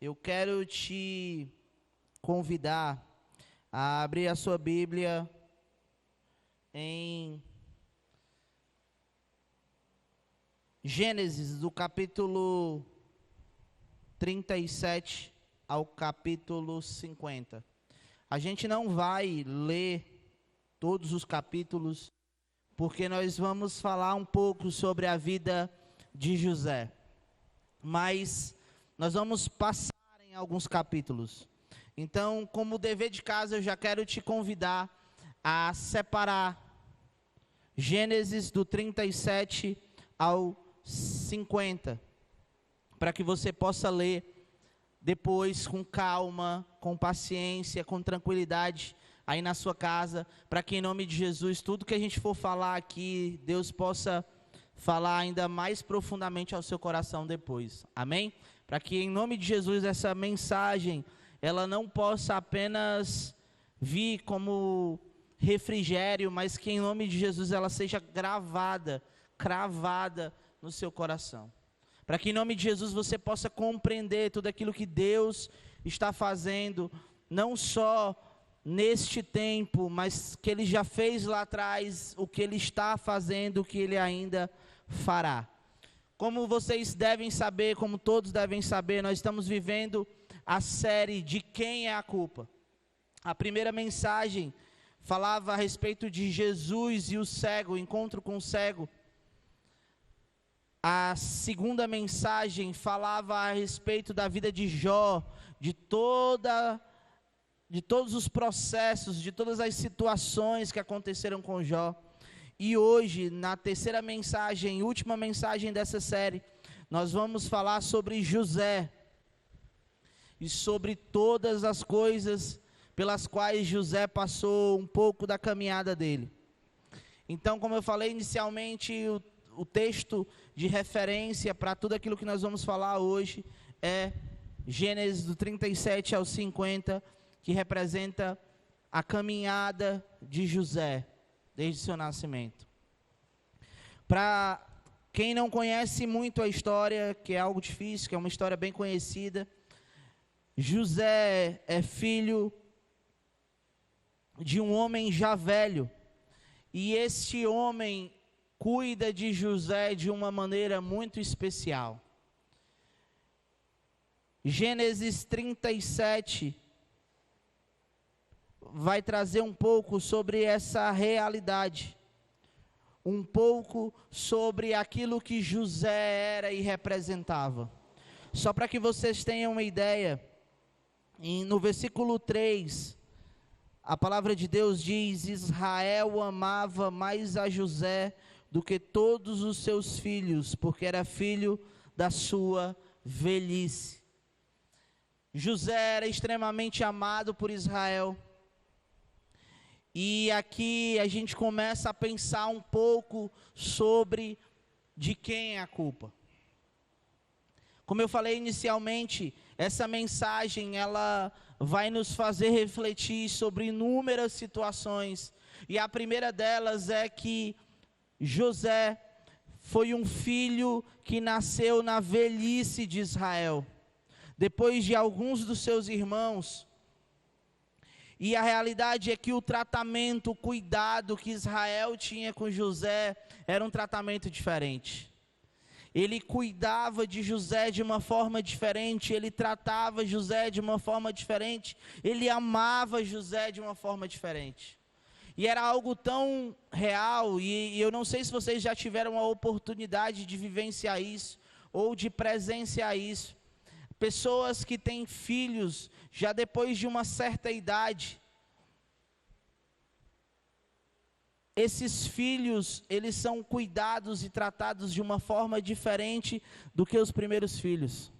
Eu quero te convidar a abrir a sua Bíblia em Gênesis, do capítulo 37 ao capítulo 50. A gente não vai ler todos os capítulos, porque nós vamos falar um pouco sobre a vida de José. Mas nós vamos passar em alguns capítulos. Então, como dever de casa, eu já quero te convidar a separar Gênesis do 37 ao 50, para que você possa ler depois com calma, com paciência, com tranquilidade, aí na sua casa, para que em nome de Jesus, tudo que a gente for falar aqui, Deus possa falar ainda mais profundamente ao seu coração depois, amém? Para que em nome de Jesus, essa mensagem, ela não possa apenas vir como refrigério, mas que em nome de Jesus, ela seja gravada, cravada no seu coração. Para que em nome de Jesus, você possa compreender tudo aquilo que Deus está fazendo, não só neste tempo, mas que Ele já fez lá atrás, o que Ele está fazendo, o que Ele ainda fará. Como vocês devem saber, como todos devem saber, nós estamos vivendo a série de Quem é a Culpa. A primeira mensagem falava a respeito de Jesus e o cego, o encontro com o cego. A segunda mensagem falava a respeito da vida de Jó, de todos os processos, de todas as situações que aconteceram com Jó. E hoje, na terceira mensagem, última mensagem dessa série, nós vamos falar sobre José e sobre todas as coisas pelas quais José passou um pouco da caminhada dele. Então, como eu falei inicialmente, o texto de referência para tudo aquilo que nós vamos falar hoje é Gênesis do 37 ao 50, que representa a caminhada de José, desde seu nascimento. Para quem não conhece muito a história, que é algo difícil, que é uma história bem conhecida, José é filho de um homem já velho, e este homem cuida de José de uma maneira muito especial. Gênesis 37 vai trazer um pouco sobre essa realidade, um pouco sobre aquilo que José era e representava. Só para que vocês tenham uma ideia, no versículo 3, a palavra de Deus diz: Israel amava mais a José do que todos os seus filhos, porque era filho da sua velhice. José era extremamente amado por Israel. E aqui a gente começa a pensar um pouco sobre de quem é a culpa. Como eu falei inicialmente, essa mensagem ela vai nos fazer refletir sobre inúmeras situações E a primeira delas é que José foi um filho que nasceu na velhice de Israel, depois de alguns dos seus irmãos. E a realidade é que o tratamento, o cuidado que Israel tinha com José era um tratamento diferente. Ele cuidava de José de uma forma diferente, ele tratava José de uma forma diferente, ele amava José de uma forma diferente. E era algo tão real, e eu não sei se vocês já tiveram a oportunidade de vivenciar isso, ou de presenciar isso. Pessoas que têm filhos, já depois de uma certa idade, esses filhos, eles são cuidados e tratados de uma forma diferente do que os primeiros filhos.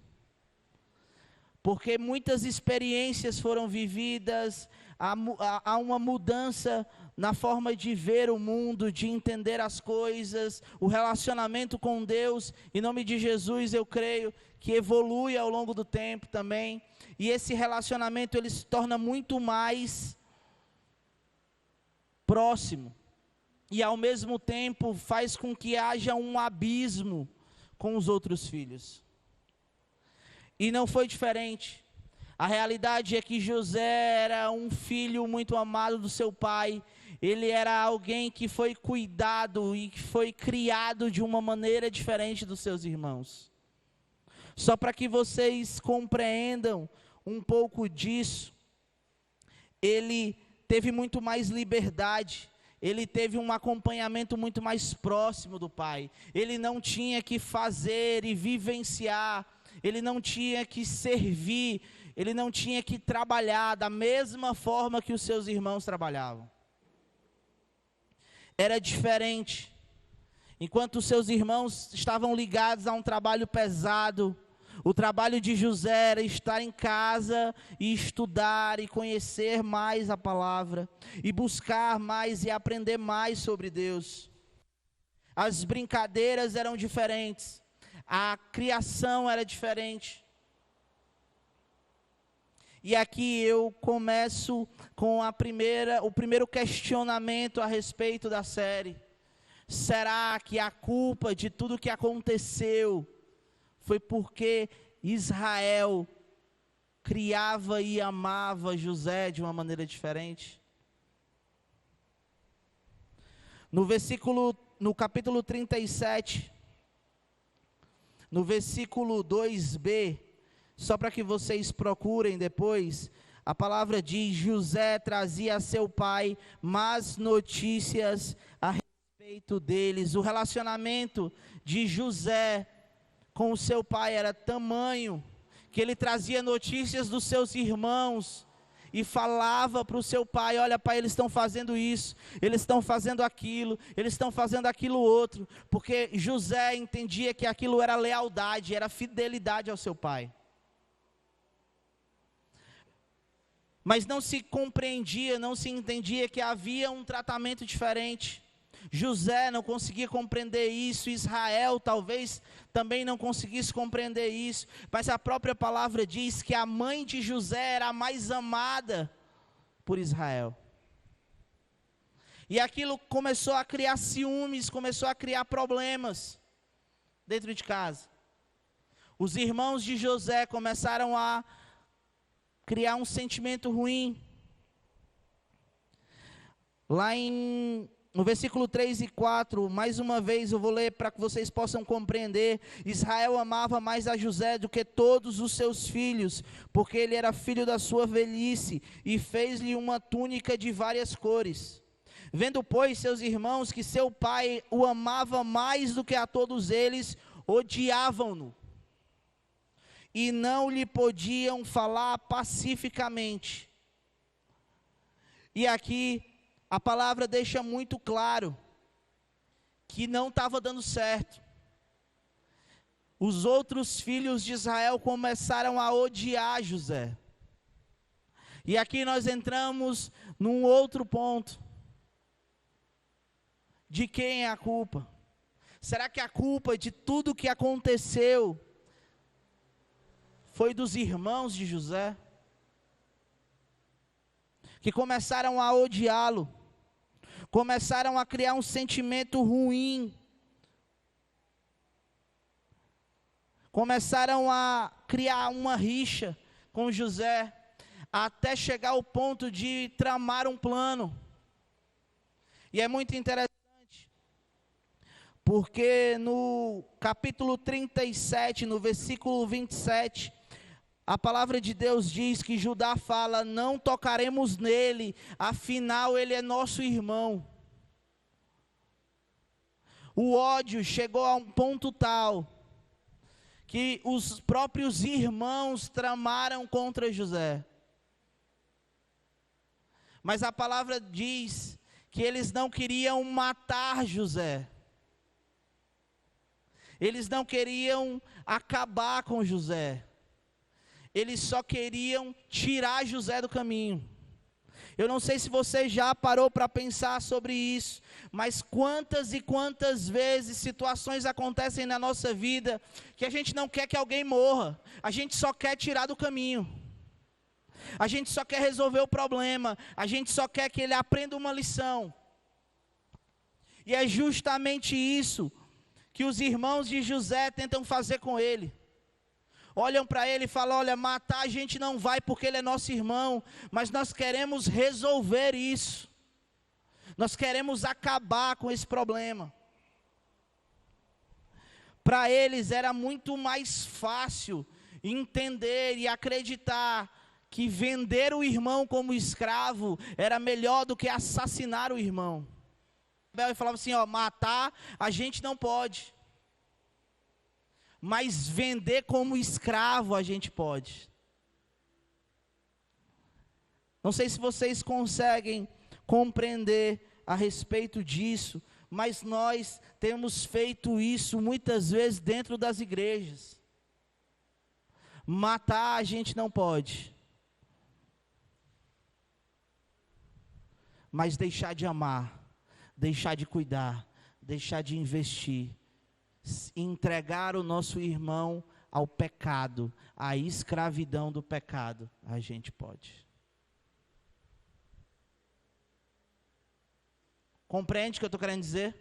Porque muitas experiências foram vividas, há uma mudança na forma de ver o mundo, de entender as coisas, o relacionamento com Deus, em nome de Jesus eu creio que evolui ao longo do tempo também, e esse relacionamento ele se torna muito mais próximo, e ao mesmo tempo faz com que haja um abismo com os outros filhos. E não foi diferente. A realidade é que José era um filho muito amado do seu pai. Ele era alguém que foi cuidado e que foi criado de uma maneira diferente dos seus irmãos. Só para que vocês compreendam um pouco disso, ele teve muito mais liberdade. Ele teve um acompanhamento muito mais próximo do pai. Ele não tinha que fazer e vivenciar. Ele não tinha que servir. Ele não tinha que trabalhar da mesma forma que os seus irmãos trabalhavam. Era diferente. Enquanto os seus irmãos estavam ligados a um trabalho pesado, o trabalho de José era estar em casa e estudar e conhecer mais a palavra, e buscar mais e aprender mais sobre Deus. As brincadeiras eram diferentes, a criação era diferente. E aqui eu começo com o primeiro questionamento a respeito da série. Será que a culpa de tudo que aconteceu foi porque Israel criava e amava José de uma maneira diferente? No capítulo 37, no versículo 2b, só para que vocês procurem depois, a palavra diz: José trazia a seu pai más notícias a respeito deles. O relacionamento de José com o seu pai era tamanho, que ele trazia notícias dos seus irmãos, e falava para o seu pai: olha pai, eles estão fazendo isso, eles estão fazendo aquilo, eles estão fazendo aquilo outro, porque José entendia que aquilo era lealdade, era fidelidade ao seu pai. Mas não se compreendia, não se entendia que havia um tratamento diferente. José não conseguia compreender isso, Israel talvez também não conseguisse compreender isso, mas a própria palavra diz que a mãe de José era a mais amada por Israel. E aquilo começou a criar ciúmes, começou a criar problemas dentro de casa. Os irmãos de José começaram a criar um sentimento ruim. Lá no versículo 3 e 4, mais uma vez eu vou ler para que vocês possam compreender. Israel amava mais a José do que todos os seus filhos, porque ele era filho da sua velhice, e fez-lhe uma túnica de várias cores. Vendo, pois, seus irmãos que seu pai o amava mais do que a todos eles, odiavam-no, e não lhe podiam falar pacificamente. E aqui a palavra deixa muito claro que não estava dando certo. Os outros filhos de Israel começaram a odiar José. E aqui nós entramos num outro ponto. De quem é a culpa? Será que a culpa de tudo que aconteceu foi dos irmãos de José, que começaram a odiá-lo? começaram a criar um sentimento ruim, começaram a criar uma rixa com José, até chegar ao ponto de tramar um plano. E é muito interessante, porque no capítulo 37, no versículo 27, a palavra de Deus diz que Judá fala: não tocaremos nele, afinal ele é nosso irmão. O ódio chegou a um ponto tal, que os próprios irmãos tramaram contra José. Mas a palavra diz que eles não queriam matar José. Eles não queriam acabar com José. Eles só queriam tirar José do caminho. Eu não sei se você já parou para pensar sobre isso, mas quantas e quantas vezes situações acontecem na nossa vida que a gente não quer que alguém morra, a gente só quer tirar do caminho. A gente só quer resolver o problema, a gente só quer que ele aprenda uma lição. E é justamente isso que os irmãos de José tentam fazer com ele. Olham para ele e falam: olha, matar a gente não vai porque ele é nosso irmão, mas nós queremos resolver isso. Nós queremos acabar com esse problema. Para eles era muito mais fácil entender e acreditar que vender o irmão como escravo era melhor do que assassinar o irmão. Ele falava assim: ó, matar a gente não pode, mas vender como escravo a gente pode. Não sei se vocês conseguem compreender a respeito disso, mas nós temos feito isso muitas vezes dentro das igrejas. Matar a gente não pode, mas deixar de amar, deixar de cuidar, deixar de investir, entregar o nosso irmão ao pecado, à escravidão do pecado, a gente pode. Compreende o que eu estou querendo dizer?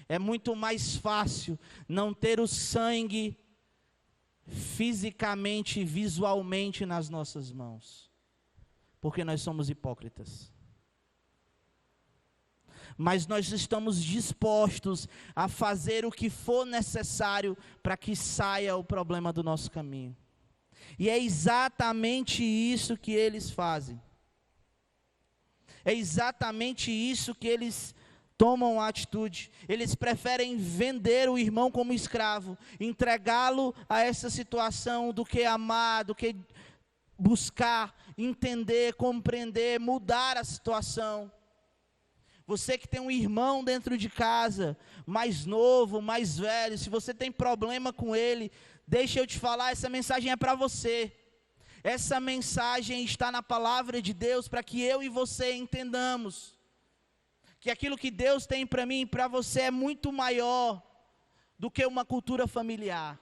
É muito mais fácil não ter o sangue fisicamente, visualmente nas nossas mãos, porque nós somos hipócritas. Mas nós estamos dispostos a fazer o que for necessário para que saia o problema do nosso caminho. E é exatamente isso que eles fazem. É exatamente isso que eles tomam a atitude. Eles preferem vender o irmão como escravo, entregá-lo a essa situação, do que amar, do que buscar, entender, compreender, mudar a situação. Você que tem um irmão dentro de casa, mais novo, mais velho, se você tem problema com ele, deixa eu te falar, essa mensagem é para você. Essa mensagem está na palavra de Deus para que eu e você entendamos que aquilo que Deus tem para mim e para você é muito maior do que uma cultura familiar.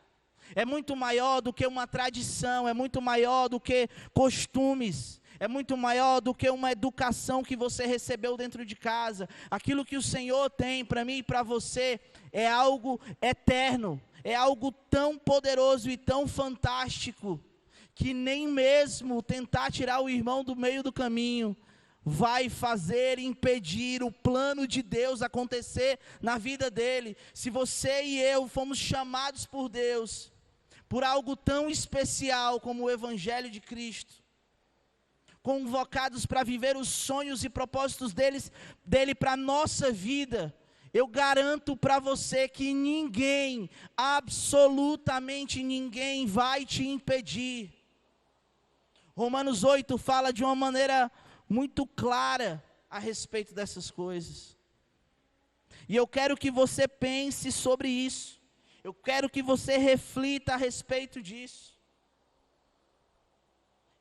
É muito maior do que uma tradição, é muito maior do que costumes. É muito maior do que uma educação que você recebeu dentro de casa. Aquilo que o Senhor tem para mim e para você é algo eterno, é algo tão poderoso e tão fantástico, que nem mesmo tentar tirar o irmão do meio do caminho vai fazer impedir o plano de Deus acontecer na vida dele. Se você e eu fomos chamados por Deus, por algo tão especial como o Evangelho de Cristo, convocados para viver os sonhos e propósitos dele para a nossa vida, eu garanto para você que ninguém, absolutamente ninguém, vai te impedir. Romanos 8 fala de uma maneira muito clara a respeito dessas coisas. E eu quero que você pense sobre isso. Eu quero que você reflita a respeito disso.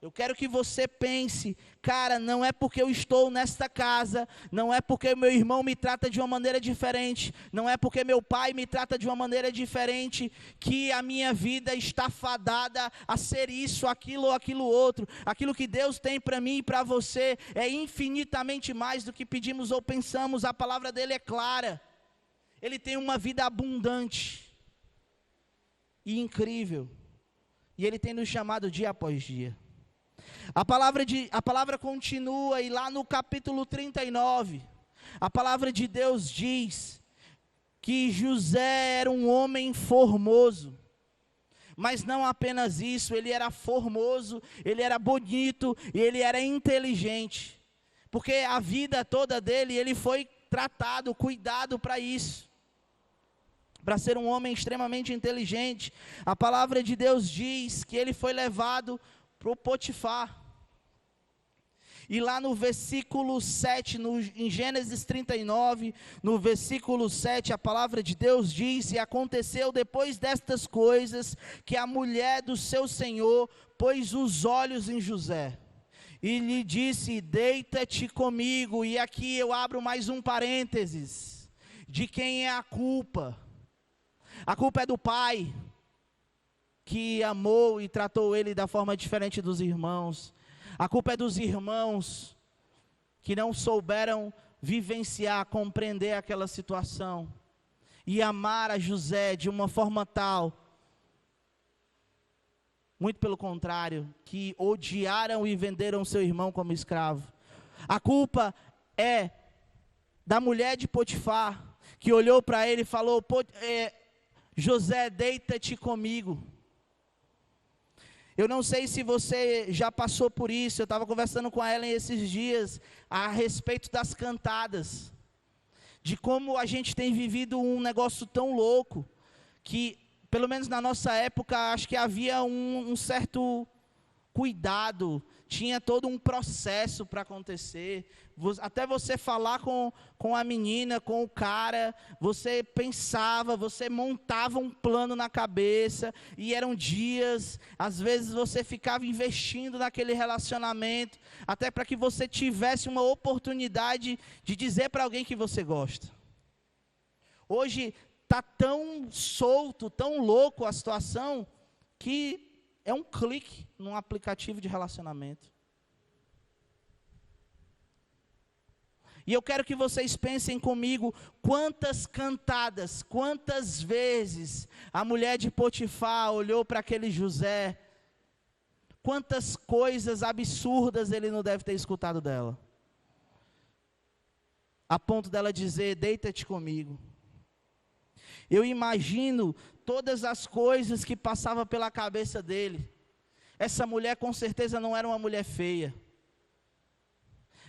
Eu quero que você pense, cara, não é porque eu estou nesta casa, não é porque meu irmão me trata de uma maneira diferente, não é porque meu pai me trata de uma maneira diferente, que a minha vida está fadada a ser isso, aquilo ou aquilo outro. Aquilo que Deus tem para mim e para você é infinitamente mais do que pedimos ou pensamos. A palavra dele é clara. Ele tem uma vida abundante e incrível, e ele tem nos chamado dia após dia. A palavra continua, e lá no capítulo 39, a palavra de Deus diz que José era um homem formoso. Mas não apenas isso, ele era formoso, ele era bonito e ele era inteligente. Porque a vida toda dele, ele foi tratado, cuidado para isso. Para ser um homem extremamente inteligente. A palavra de Deus diz que ele foi levado para o Potifar. E lá no versículo 7, em Gênesis 39, no versículo 7, a palavra de Deus diz: e aconteceu depois destas coisas, que a mulher do seu senhor pôs os olhos em José, e lhe disse: deita-te comigo. E aqui eu abro mais um parênteses, de quem é a culpa? A culpa é do pai, que amou e tratou ele da forma diferente dos irmãos. A culpa é dos irmãos, que não souberam vivenciar, compreender aquela situação, e amar a José de uma forma tal, muito pelo contrário, que odiaram e venderam seu irmão como escravo. A culpa é da mulher de Potifar, que olhou para ele e falou: José, deita-te comigo. Eu não sei se você já passou por isso. Eu estava conversando com a Ellen esses dias a respeito das cantadas, de como a gente tem vivido um negócio tão louco, que pelo menos na nossa época acho que havia um certo cuidado, tinha todo um processo para acontecer. Até você falar com a menina, com o cara, você pensava, você montava um plano na cabeça, e eram dias, às vezes você ficava investindo naquele relacionamento, até para que você tivesse uma oportunidade de dizer para alguém que você gosta. Hoje está tão solto, tão louco a situação, que é um clique num aplicativo de relacionamento. E eu quero que vocês pensem comigo, quantas cantadas, quantas vezes a mulher de Potifar olhou para aquele José, quantas coisas absurdas ele não deve ter escutado dela, a ponto dela dizer: deita-te comigo. Eu imagino todas as coisas que passavam pela cabeça dele. Essa mulher com certeza não era uma mulher feia.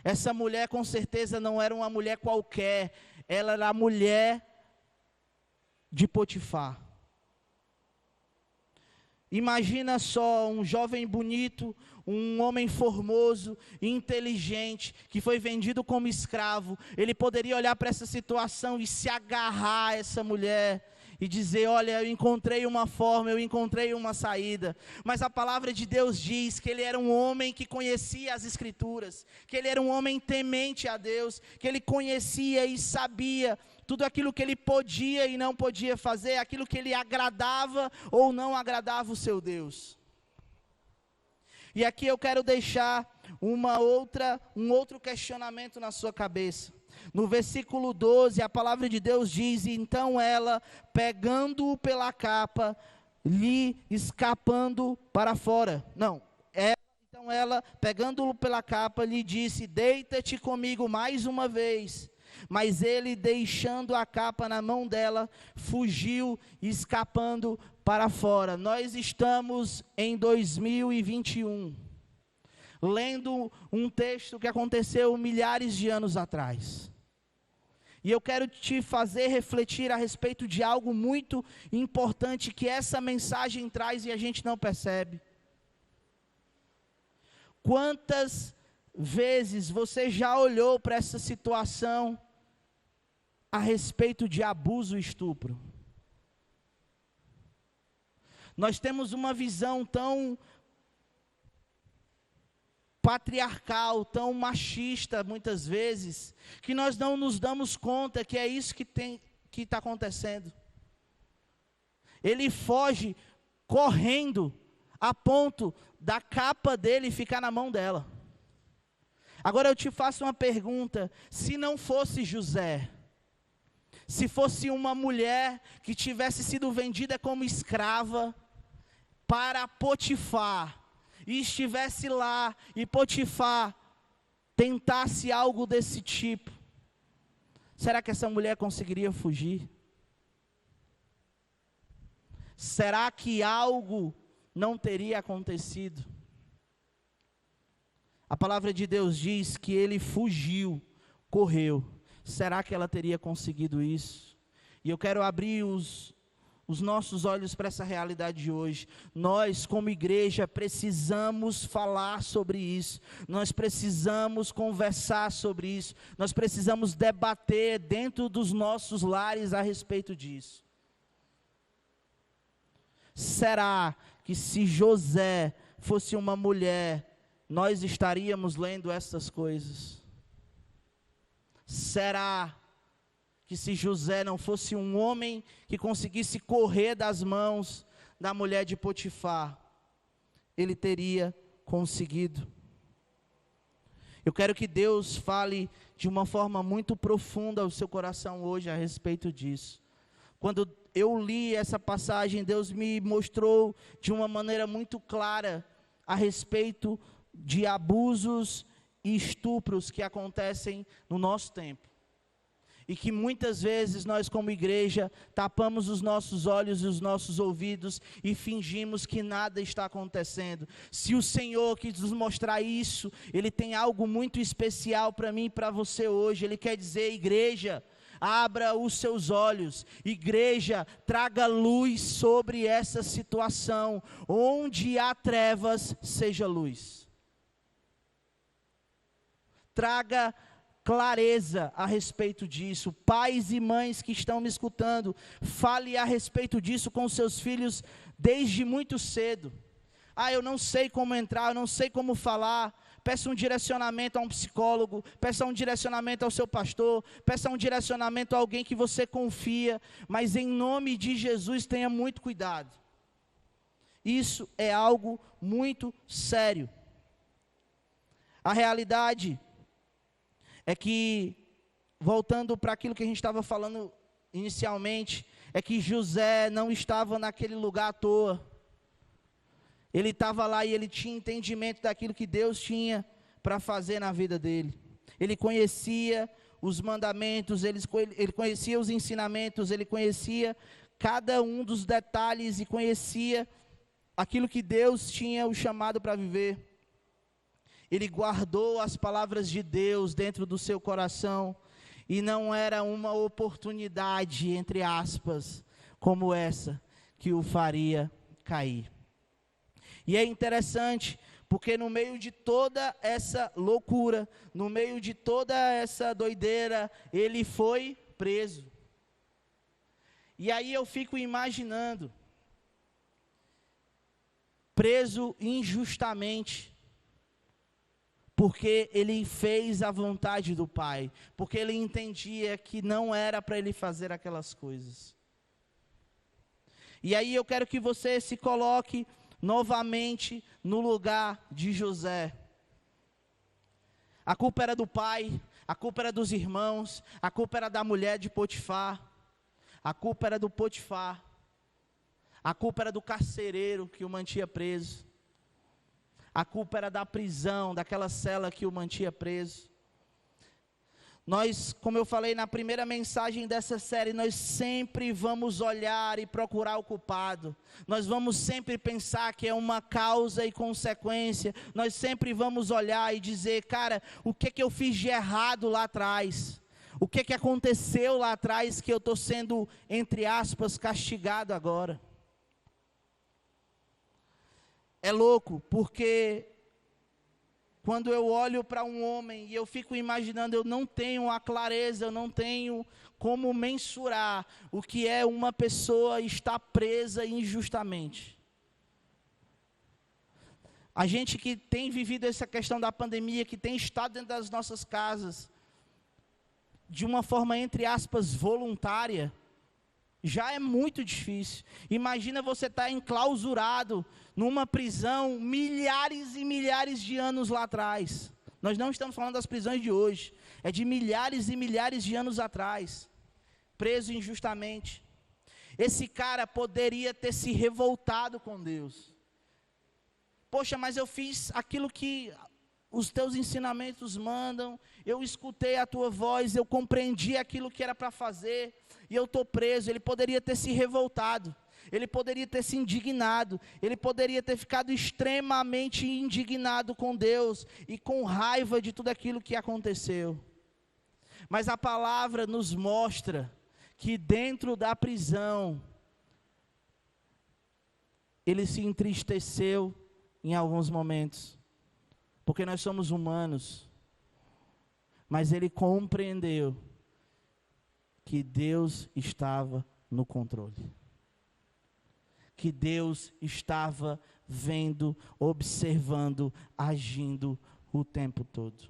Essa mulher com certeza não era uma mulher qualquer. Ela era a mulher de Potifar. Imagina só, um jovem bonito, um homem formoso, inteligente, que foi vendido como escravo. Ele poderia olhar para essa situação e se agarrar a essa mulher e dizer: olha, eu encontrei uma forma, eu encontrei uma saída. Mas a palavra de Deus diz que ele era um homem que conhecia as Escrituras, que ele era um homem temente a Deus, que ele conhecia e sabia tudo aquilo que ele podia e não podia fazer, aquilo que ele agradava ou não agradava o seu Deus. E aqui eu quero deixar um outro questionamento na sua cabeça. No versículo 12, a palavra de Deus diz: então ela, pegando-o pela capa, lhe escapando para fora. Então ela, pegando-o pela capa, lhe disse: deita-te comigo mais uma vez. Mas ele, deixando a capa na mão dela, fugiu, escapando para fora. Nós estamos em 2021, lendo um texto que aconteceu milhares de anos atrás. E eu quero te fazer refletir a respeito de algo muito importante que essa mensagem traz e a gente não percebe. Quantas vezes você já olhou para essa situação a respeito de abuso e estupro? Nós temos uma visão tão patriarcal, tão machista muitas vezes, que nós não nos damos conta que é isso que está acontecendo. Ele foge correndo a ponto da capa dele ficar na mão dela. Agora eu te faço uma pergunta: se não fosse José, se fosse uma mulher que tivesse sido vendida como escrava para Potifar, e estivesse lá, e Potifar tentasse algo desse tipo, será que essa mulher conseguiria fugir? Será que algo não teria acontecido? A palavra de Deus diz que ele fugiu, correu. Será que ela teria conseguido isso? E eu quero abrir os nossos olhos para essa realidade de hoje. Nós, como igreja, precisamos falar sobre isso. Nós precisamos conversar sobre isso. Nós precisamos debater dentro dos nossos lares a respeito disso. Será que se José fosse uma mulher, nós estaríamos lendo essas coisas? Será que se José não fosse um homem que conseguisse correr das mãos da mulher de Potifar, ele teria conseguido? Eu quero que Deus fale de uma forma muito profunda ao seu coração hoje a respeito disso. Quando eu li essa passagem, Deus me mostrou de uma maneira muito clara a respeito de abusos e estupros que acontecem no nosso tempo. E que muitas vezes nós, como igreja, tapamos os nossos olhos e os nossos ouvidos e fingimos que nada está acontecendo. Se o Senhor quis nos mostrar isso, Ele tem algo muito especial para mim e para você hoje. Ele quer dizer: igreja, abra os seus olhos. Igreja, traga luz sobre essa situação. Onde há trevas, seja luz. Traga clareza a respeito disso. Pais e mães que estão me escutando, fale a respeito disso com seus filhos desde muito cedo. Eu não sei como entrar, eu não sei como falar. Peça um direcionamento a um psicólogo, peça um direcionamento ao seu pastor, peça um direcionamento a alguém que você confia, mas em nome de Jesus tenha muito cuidado. Isso é algo muito sério. A realidade é que, voltando para aquilo que a gente estava falando inicialmente, é que José não estava naquele lugar à toa. Ele estava lá e ele tinha entendimento daquilo que Deus tinha para fazer na vida dele. Ele conhecia os mandamentos, ele conhecia os ensinamentos, ele conhecia cada um dos detalhes e conhecia aquilo que Deus tinha o chamado para viver. Ele guardou as palavras de Deus dentro do seu coração, e não era uma oportunidade, entre aspas, como essa, que o faria cair. E é interessante, porque no meio de toda essa loucura, no meio de toda essa doideira, ele foi preso. E aí eu fico imaginando, preso injustamente, porque ele fez a vontade do Pai, porque ele entendia que não era para ele fazer aquelas coisas. E aí eu quero que você se coloque novamente no lugar de José. A culpa era do pai, a culpa era dos irmãos, a culpa era da mulher de Potifar, a culpa era do Potifar, a culpa era do carcereiro que o mantinha preso. A culpa era da prisão, daquela cela que o mantinha preso. Nós, como eu falei na primeira mensagem dessa série, nós sempre vamos olhar e procurar o culpado. Nós vamos sempre pensar que é uma causa e consequência. Nós sempre vamos olhar e dizer: cara, o que eu fiz de errado lá atrás? O que aconteceu lá atrás que eu estou sendo, entre aspas, castigado agora? É louco, porque quando eu olho para um homem e eu fico imaginando, eu não tenho a clareza, eu não tenho como mensurar o que é uma pessoa estar presa injustamente. A gente que tem vivido essa questão da pandemia, que tem estado dentro das nossas casas, de uma forma, entre aspas, voluntária, já é muito difícil. Imagina você estar enclausurado numa prisão milhares e milhares de anos lá atrás. Nós não estamos falando das prisões de hoje, é de milhares e milhares de anos atrás, preso injustamente. Esse cara poderia ter se revoltado com Deus. Poxa, mas eu fiz aquilo que os teus ensinamentos mandam, eu escutei a tua voz, eu compreendi aquilo que era para fazer, e eu estou preso. Ele poderia ter se revoltado, ele poderia ter se indignado, ele poderia ter ficado extremamente indignado com Deus, e com raiva de tudo aquilo que aconteceu. Mas a palavra nos mostra que dentro da prisão, ele se entristeceu em alguns momentos, porque nós somos humanos, mas ele compreendeu que Deus estava no controle, que Deus estava vendo, observando, agindo o tempo todo.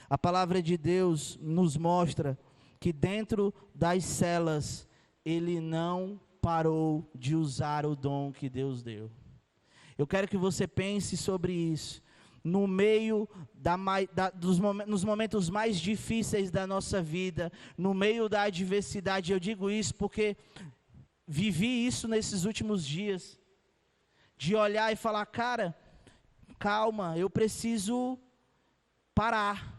A palavra de Deus nos mostra que dentro das celas, ele não parou de usar o dom que Deus deu. Eu quero que você pense sobre isso. No meio nos momentos mais difíceis da nossa vida, no meio da adversidade, eu digo isso porque vivi isso nesses últimos dias, de olhar e falar, cara, calma, eu preciso parar.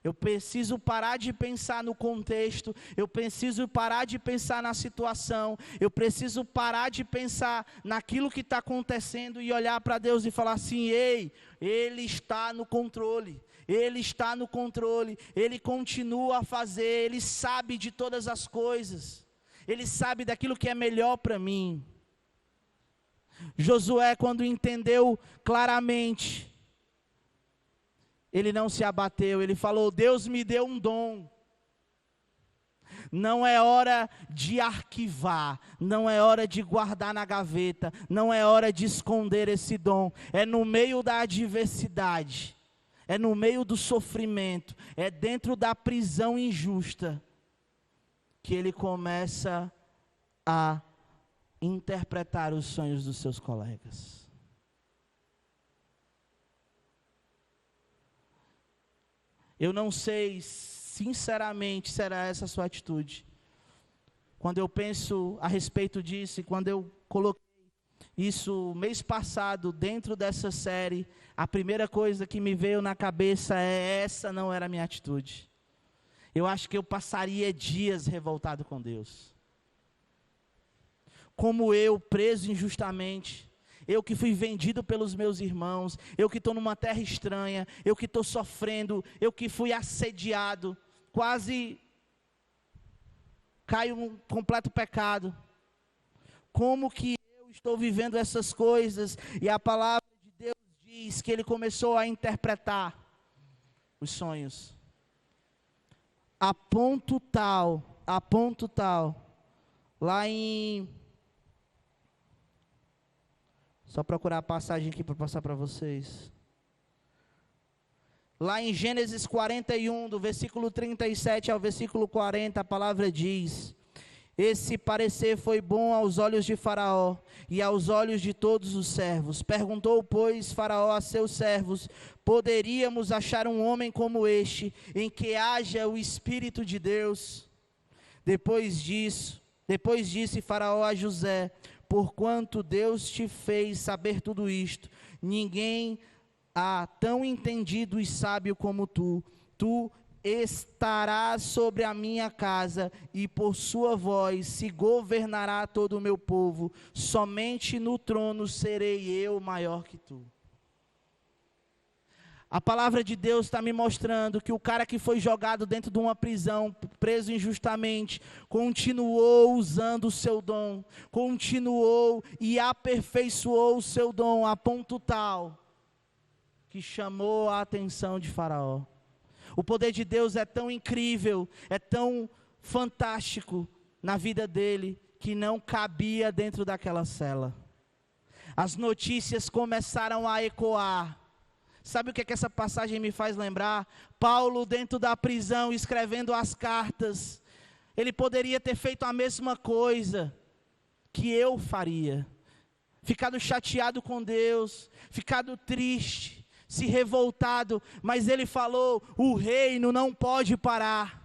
Eu preciso parar de pensar no contexto, eu preciso parar de pensar na situação, eu preciso parar de pensar naquilo que está acontecendo e olhar para Deus e falar assim, ei, Ele está no controle, Ele está no controle, Ele continua a fazer, Ele sabe de todas as coisas, Ele sabe daquilo que é melhor para mim. Josué, quando entendeu claramente, ele não se abateu, ele falou, Deus me deu um dom. Não é hora de arquivar, não é hora de guardar na gaveta, não é hora de esconder esse dom. É no meio da adversidade, é no meio do sofrimento, é dentro da prisão injusta, que ele começa a interpretar os sonhos dos seus colegas. Eu não sei, sinceramente, será essa a sua atitude. Quando eu penso a respeito disso, e quando eu coloquei isso mês passado, dentro dessa série, a primeira coisa que me veio na cabeça é, essa não era a minha atitude. Eu acho que eu passaria dias revoltado com Deus. Como eu, preso injustamente, eu que fui vendido pelos meus irmãos, eu que estou numa terra estranha, eu que estou sofrendo, eu que fui assediado, quase caio num completo pecado. Como que eu estou vivendo essas coisas? E a palavra de Deus diz que ele começou a interpretar os sonhos. A ponto tal, lá em... Só procurar a passagem aqui para passar para vocês. Lá em Gênesis 41, do versículo 37 ao versículo 40, a palavra diz: esse parecer foi bom aos olhos de Faraó e aos olhos de todos os servos. Perguntou, pois, Faraó a seus servos: poderíamos achar um homem como este, em que haja o Espírito de Deus? Depois disse Faraó a José: porquanto Deus te fez saber tudo isto, ninguém há tão entendido e sábio como tu. Tu estarás sobre a minha casa, e por sua voz se governará todo o meu povo. Somente no trono serei eu maior que tu. A palavra de Deus está me mostrando que o cara que foi jogado dentro de uma prisão, preso injustamente, continuou usando o seu dom, continuou e aperfeiçoou o seu dom a ponto tal que chamou a atenção de Faraó. O poder de Deus é tão incrível, é tão fantástico na vida dele, que não cabia dentro daquela cela. as notícias começaram a ecoar. Sabe o que essa passagem me faz lembrar? Paulo dentro da prisão, escrevendo as cartas. Ele poderia ter feito a mesma coisa que eu faria. Ficado chateado com Deus, ficado triste, se revoltado. Mas ele falou, o reino não pode parar.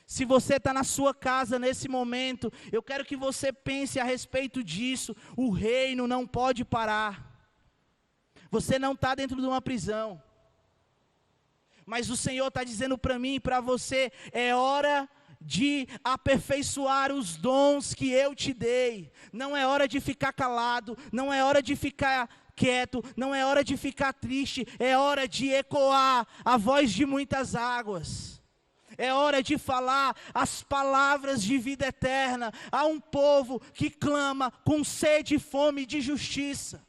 Se você está na sua casa nesse momento, eu quero que você pense a respeito disso. O reino não pode parar. Você não está dentro de uma prisão. Mas o Senhor está dizendo para mim e para você, é hora de aperfeiçoar os dons que eu te dei. Não é hora de ficar calado, não é hora de ficar quieto, não é hora de ficar triste, é hora de ecoar a voz de muitas águas. É hora de falar as palavras de vida eterna a um povo que clama com sede e fome de justiça.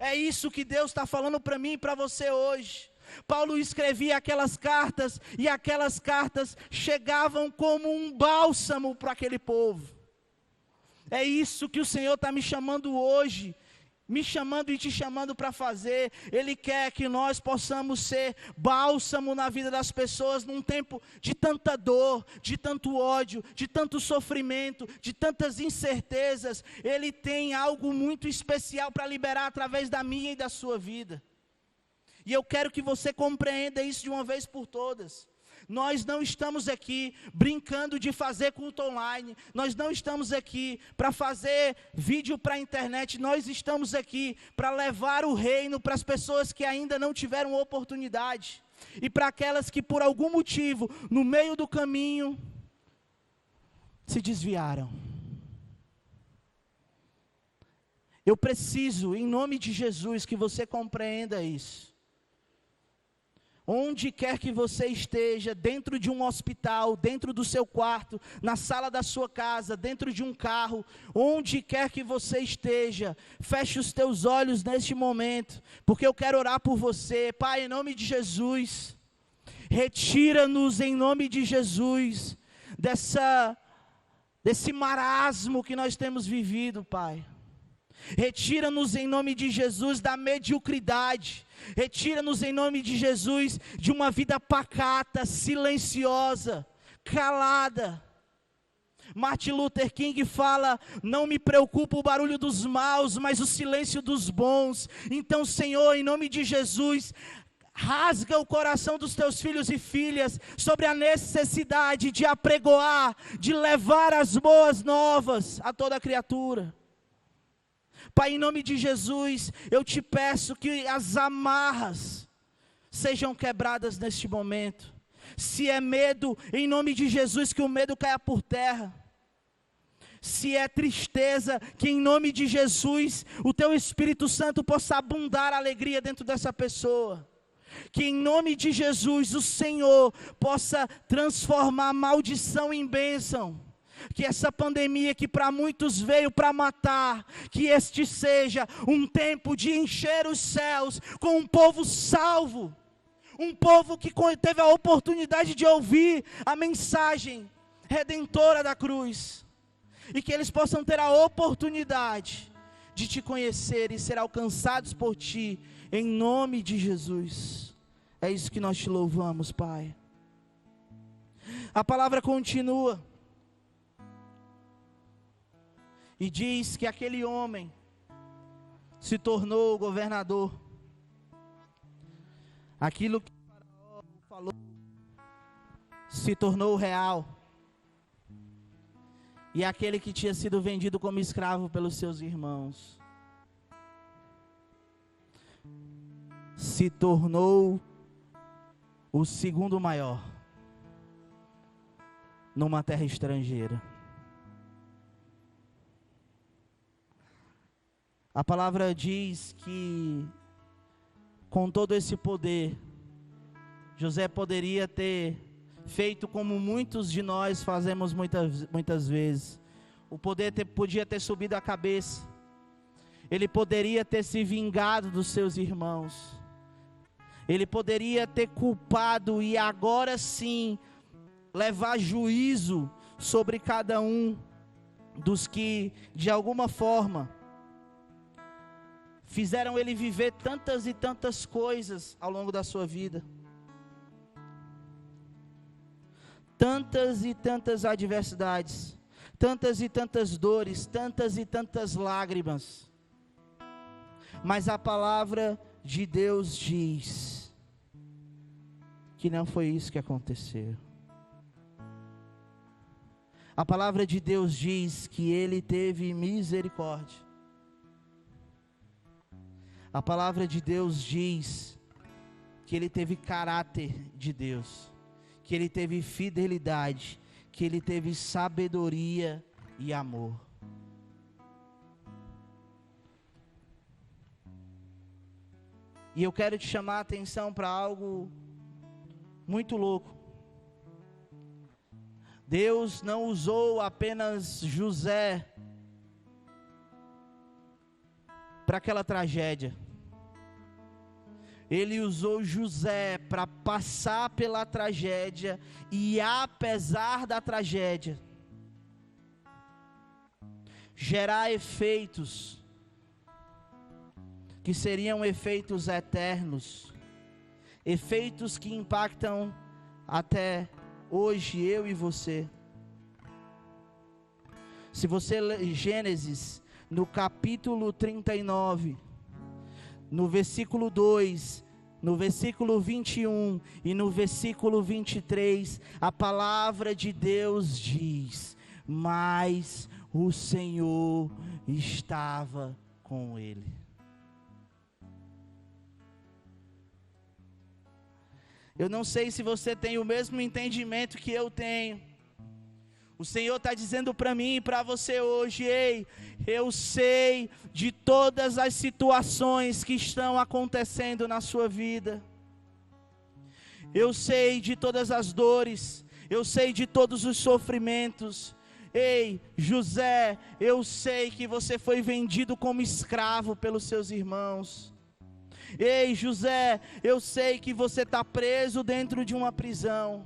É isso que Deus está falando para mim e para você hoje. Paulo escrevia aquelas cartas e aquelas cartas chegavam como um bálsamo para aquele povo. É isso que o Senhor está me chamando hoje. Me chamando e te chamando para fazer. Ele quer que nós possamos ser bálsamo na vida das pessoas num tempo de tanta dor, de tanto ódio, de tanto sofrimento, de tantas incertezas. Ele tem algo muito especial para liberar através da minha e da sua vida. E eu quero que você compreenda isso de uma vez por todas. Nós não estamos aqui brincando de fazer culto online. Nós não estamos aqui para fazer vídeo para a internet. Nós estamos aqui para levar o reino para as pessoas que ainda não tiveram oportunidade. E para aquelas que por algum motivo, no meio do caminho, se desviaram. Eu preciso, em nome de Jesus, que você compreenda isso. Onde quer que você esteja, dentro de um hospital, dentro do seu quarto, na sala da sua casa, dentro de um carro, onde quer que você esteja, feche os teus olhos neste momento, porque eu quero orar por você. Pai, em nome de Jesus, retira-nos em nome de Jesus, desse marasmo que nós temos vivido, Pai. Retira-nos em nome de Jesus da mediocridade. Retira-nos em nome de Jesus de uma vida pacata, silenciosa, calada. Martin Luther King fala, não me preocupa o barulho dos maus, mas o silêncio dos bons. Então, Senhor, em nome de Jesus, rasga o coração dos teus filhos e filhas sobre a necessidade de apregoar, de levar as boas novas a toda criatura. Pai, em nome de Jesus, eu te peço que as amarras sejam quebradas neste momento. Se é medo, em nome de Jesus, que o medo caia por terra. Se é tristeza, que em nome de Jesus, o teu Espírito Santo possa abundar a alegria dentro dessa pessoa. Que em nome de Jesus, o Senhor possa transformar maldição em bênção. Que essa pandemia que para muitos veio para matar, que este seja um tempo de encher os céus com um povo salvo. Um povo que teve a oportunidade de ouvir a mensagem redentora da cruz. E que eles possam ter a oportunidade de te conhecer e ser alcançados por ti, em nome de Jesus. É isso que nós te louvamos, Pai. A palavra continua. E diz que aquele homem se tornou governador. Aquilo que o faraó falou se tornou real. E aquele que tinha sido vendido como escravo pelos seus irmãos se tornou o segundo maior numa terra estrangeira. A palavra diz que com todo esse poder, José poderia ter feito como muitos de nós fazemos muitas vezes. O poder podia ter subido a cabeça. Ele poderia ter se vingado dos seus irmãos. Ele poderia ter culpado e agora sim levar juízo sobre cada um dos que de alguma forma fizeram ele viver tantas e tantas coisas ao longo da sua vida. Tantas e tantas adversidades, tantas e tantas dores, tantas e tantas lágrimas. Mas a palavra de Deus diz que não foi isso que aconteceu. A palavra de Deus diz que ele teve misericórdia. A palavra de Deus diz que ele teve caráter de Deus, que ele teve fidelidade, que ele teve sabedoria e amor. E eu quero te chamar a atenção para algo muito louco. Deus não usou apenas José para aquela tragédia. Ele usou José para passar pela tragédia e, apesar da tragédia, gerar efeitos que seriam efeitos eternos, efeitos que impactam até hoje eu e você. Se você ler Gênesis, no capítulo 39, no versículo 2, no versículo 21 e no versículo 23, a palavra de Deus diz: mas o Senhor estava com ele. Eu não sei se você tem o mesmo entendimento que eu tenho. O Senhor está dizendo para mim e para você hoje: ei, eu sei de todas as situações que estão acontecendo na sua vida. Eu sei de todas as dores, eu sei de todos os sofrimentos. Ei, José, eu sei que você foi vendido como escravo pelos seus irmãos. Ei, José, eu sei que você está preso dentro de uma prisão.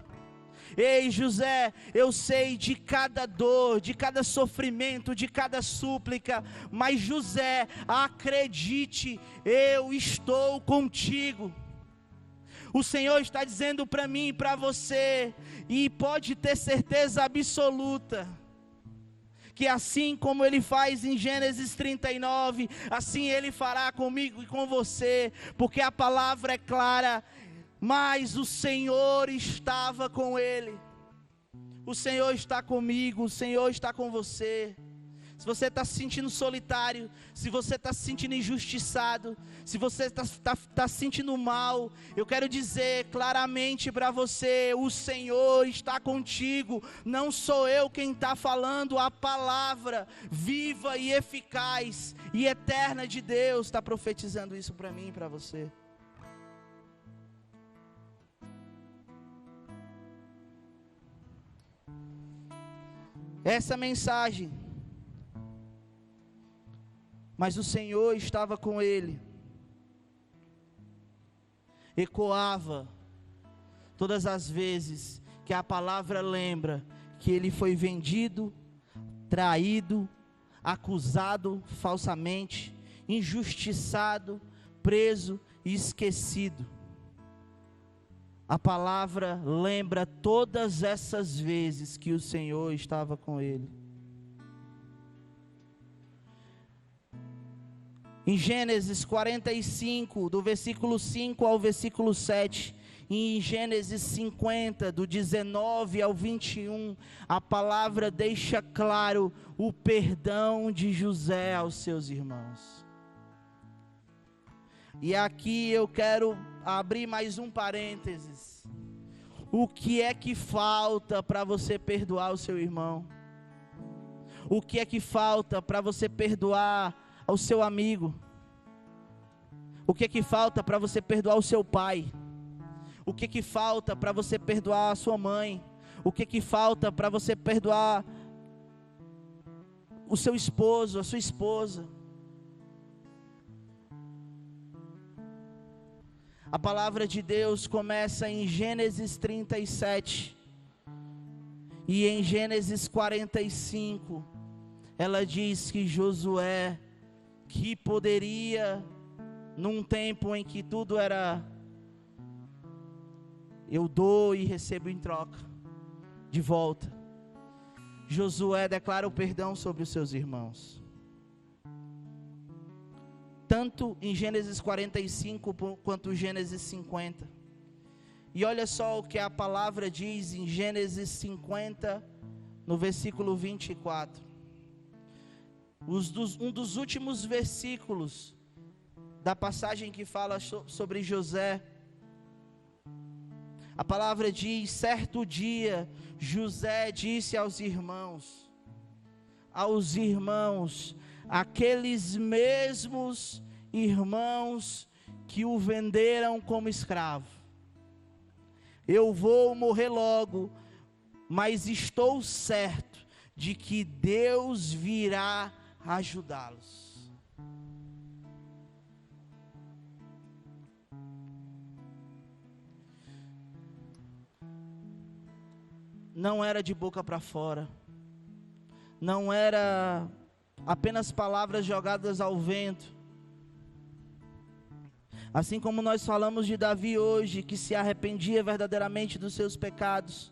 Ei, José, eu sei de cada dor, de cada sofrimento, de cada súplica, mas José, acredite, eu estou contigo. O Senhor está dizendo para mim e para você, e pode ter certeza absoluta, que assim como Ele faz em Gênesis 39, assim Ele fará comigo e com você, porque a palavra é clara. Mas o Senhor estava com ele. O Senhor está comigo, o Senhor está com você. Se você está se sentindo solitário, se você está se sentindo injustiçado, se você está se sentindo mal, eu quero dizer claramente para você: o Senhor está contigo. Não sou eu quem está falando, a palavra viva e eficaz e eterna de Deus está profetizando isso para mim e para você. Essa mensagem, mas o Senhor estava com ele, ecoava todas as vezes que a palavra lembra que ele foi vendido, traído, acusado falsamente, injustiçado, preso e esquecido. A palavra lembra todas essas vezes que o Senhor estava com ele. Em Gênesis 45, do versículo 5 ao versículo 7, e em Gênesis 50, do 19 ao 21, a palavra deixa claro o perdão de José aos seus irmãos. E aqui eu quero abrir mais um parênteses. O que é que falta para você perdoar o seu irmão? O que é que falta para você perdoar ao seu amigo? O que é que falta para você perdoar o seu pai? O que é que falta para você perdoar a sua mãe? O que é que falta para você perdoar o seu esposo, a sua esposa? A palavra de Deus começa em Gênesis 37 e em Gênesis 45 ela diz que Josué, que poderia, num tempo em que tudo era eu dou e recebo em troca, de volta, Josué declara o perdão sobre os seus irmãos. Tanto em Gênesis 45 quanto em Gênesis 50. E olha só o que a palavra diz em Gênesis 50, no versículo 24. Um dos últimos versículos da passagem que fala sobre José. A palavra diz: certo dia, José disse aos irmãos, aqueles mesmos irmãos que o venderam como escravo: eu vou morrer logo, mas estou certo de que Deus virá ajudá-los. Não era de boca para fora, não era apenas palavras jogadas ao vento. Assim como nós falamos de Davi hoje, que se arrependia verdadeiramente dos seus pecados,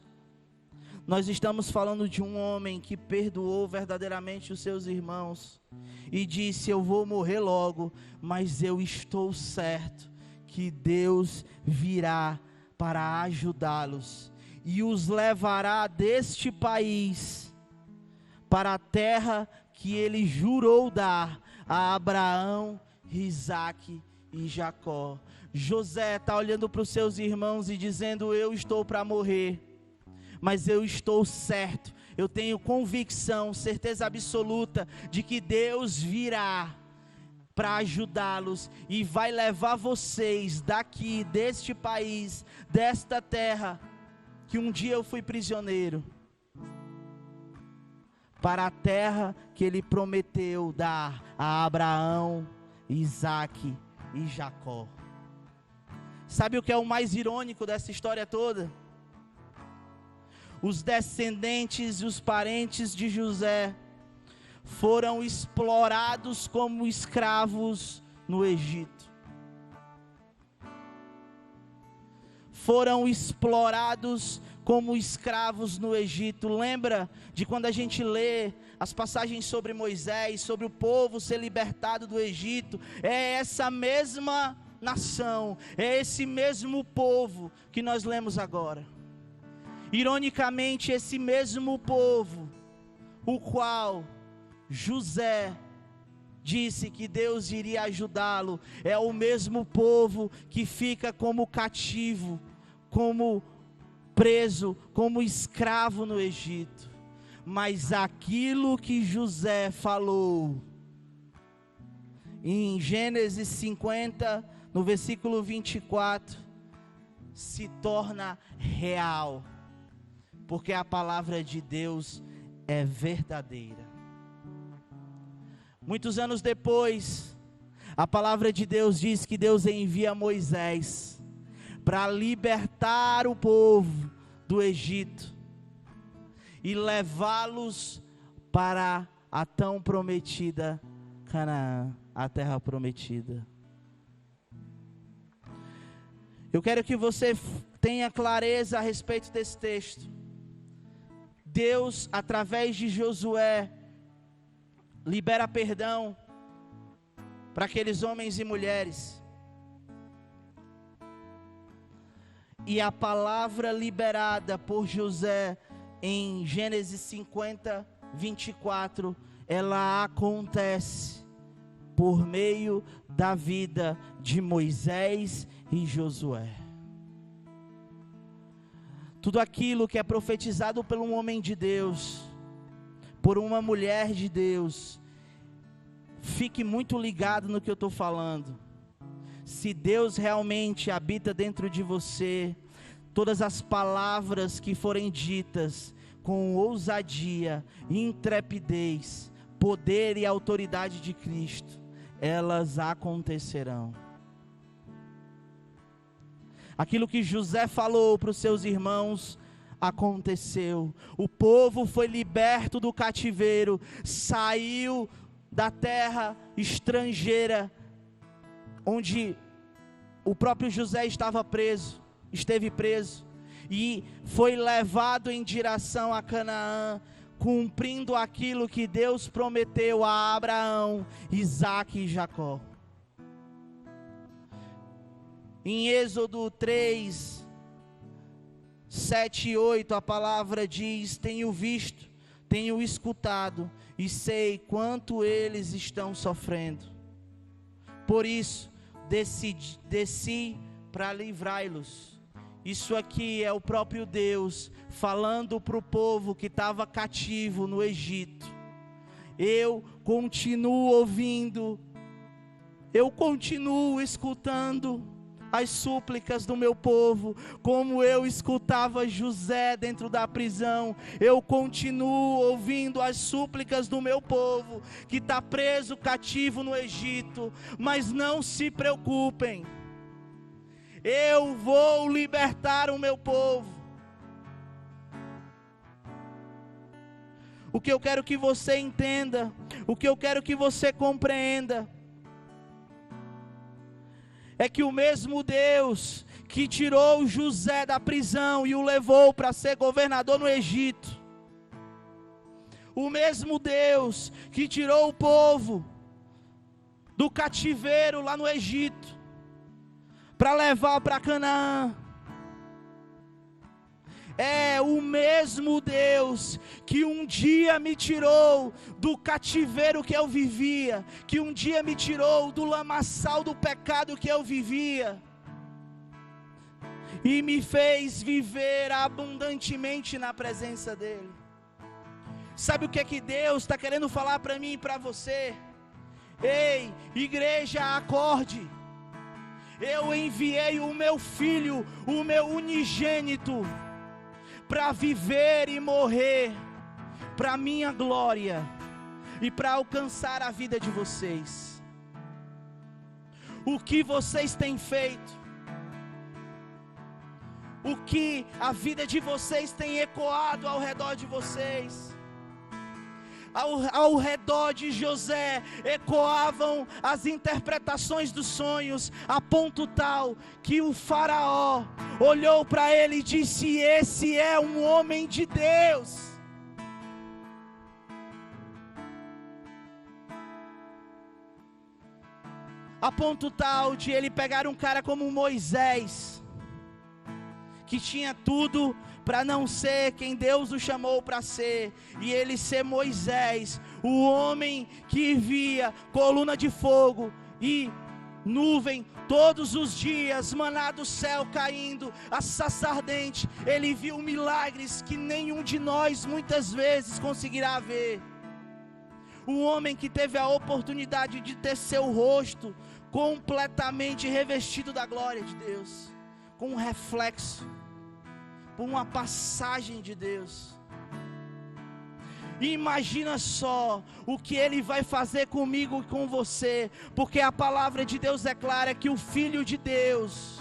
nós estamos falando de um homem que perdoou verdadeiramente os seus irmãos e disse: eu vou morrer logo, mas eu estou certo que Deus virá para ajudá-los e os levará deste país para a terra que ele jurou dar a Abraão, Isaque e Jacó. José está olhando para os seus irmãos e dizendo: eu estou para morrer, mas eu estou certo, eu tenho convicção, certeza absoluta de que Deus virá para ajudá-los e vai levar vocês daqui, deste país, desta terra, que um dia eu fui prisioneiro, para a terra que ele prometeu dar a Abraão, Isaque e Jacó. Sabe o que é o mais irônico dessa história toda? Os descendentes e os parentes de José foram explorados como escravos no Egito. Foram explorados como escravos no Egito. Lembra de quando a gente lê as passagens sobre Moisés, sobre o povo ser libertado do Egito? É essa mesma nação, é esse mesmo povo que nós lemos agora. Ironicamente, esse mesmo povo, o qual José disse que Deus iria ajudá-lo, é o mesmo povo que fica como cativo, como preso, como escravo no Egito. Mas aquilo que José falou em Gênesis 50, no versículo 24, se torna real, porque a palavra de Deus é verdadeira. Muitos anos depois, a palavra de Deus diz que Deus envia Moisés para libertar o povo do Egito e levá-los para a tão prometida Canaã, a terra prometida. Eu quero que você tenha clareza a respeito desse texto. Deus, através de Josué, libera perdão para aqueles homens e mulheres. E a palavra liberada por José em Gênesis 50, 24, ela acontece por meio da vida de Moisés e Josué. Tudo aquilo que é profetizado por um homem de Deus, por uma mulher de Deus, fique muito ligado no que eu estou falando. Se Deus realmente habita dentro de você, todas as palavras que forem ditas com ousadia, intrepidez, poder e autoridade de Cristo, elas acontecerão. Aquilo que José falou para os seus irmãos aconteceu. O povo foi liberto do cativeiro, saiu da terra estrangeira, onde o próprio José esteve preso, e foi levado em direção a Canaã, cumprindo aquilo que Deus prometeu a Abraão, Isaque e Jacó. Em Êxodo 3, 7 e 8, a palavra diz: tenho visto, tenho escutado, e sei quanto eles estão sofrendo. Por isso, desci para livrá-los. Isso aqui é o próprio Deus falando para o povo que estava cativo no Egito. Eu continuo ouvindo, eu continuo escutando as súplicas do meu povo, como eu escutava José dentro da prisão. Eu continuo ouvindo as súplicas do meu povo, que está preso, cativo no Egito. Mas não se preocupem, eu vou libertar o meu povo. O que eu quero que você entenda, o que eu quero que você compreenda, é que o mesmo Deus que tirou José da prisão e o levou para ser governador no Egito, o mesmo Deus que tirou o povo do cativeiro lá no Egito, para levar para Canaã, é o mesmo Deus que um dia me tirou do cativeiro que eu vivia, que um dia me tirou do lamaçal do pecado que eu vivia, e me fez viver abundantemente na presença dEle. Sabe o que é que Deus está querendo falar para mim e para você? Ei, igreja, acorde. Eu enviei o meu filho, o meu unigênito, para viver e morrer para minha glória e para alcançar a vida de vocês. O que vocês têm feito? O que a vida de vocês tem ecoado ao redor de vocês? Ao redor de José ecoavam as interpretações dos sonhos, a ponto tal que o faraó olhou para ele e disse: esse é um homem de Deus. A ponto tal de ele pegar um cara como Moisés, que tinha tudo para não ser quem Deus o chamou para ser, e ele ser Moisés, o homem que via coluna de fogo e nuvem todos os dias, maná do céu caindo, a sarça ardente. Ele viu milagres que nenhum de nós muitas vezes conseguirá ver. O homem que teve a oportunidade de ter seu rosto completamente revestido da glória de Deus, com um reflexo, por uma passagem de Deus. Imagina só o que Ele vai fazer comigo e com você, porque a palavra de Deus declara que o Filho de Deus,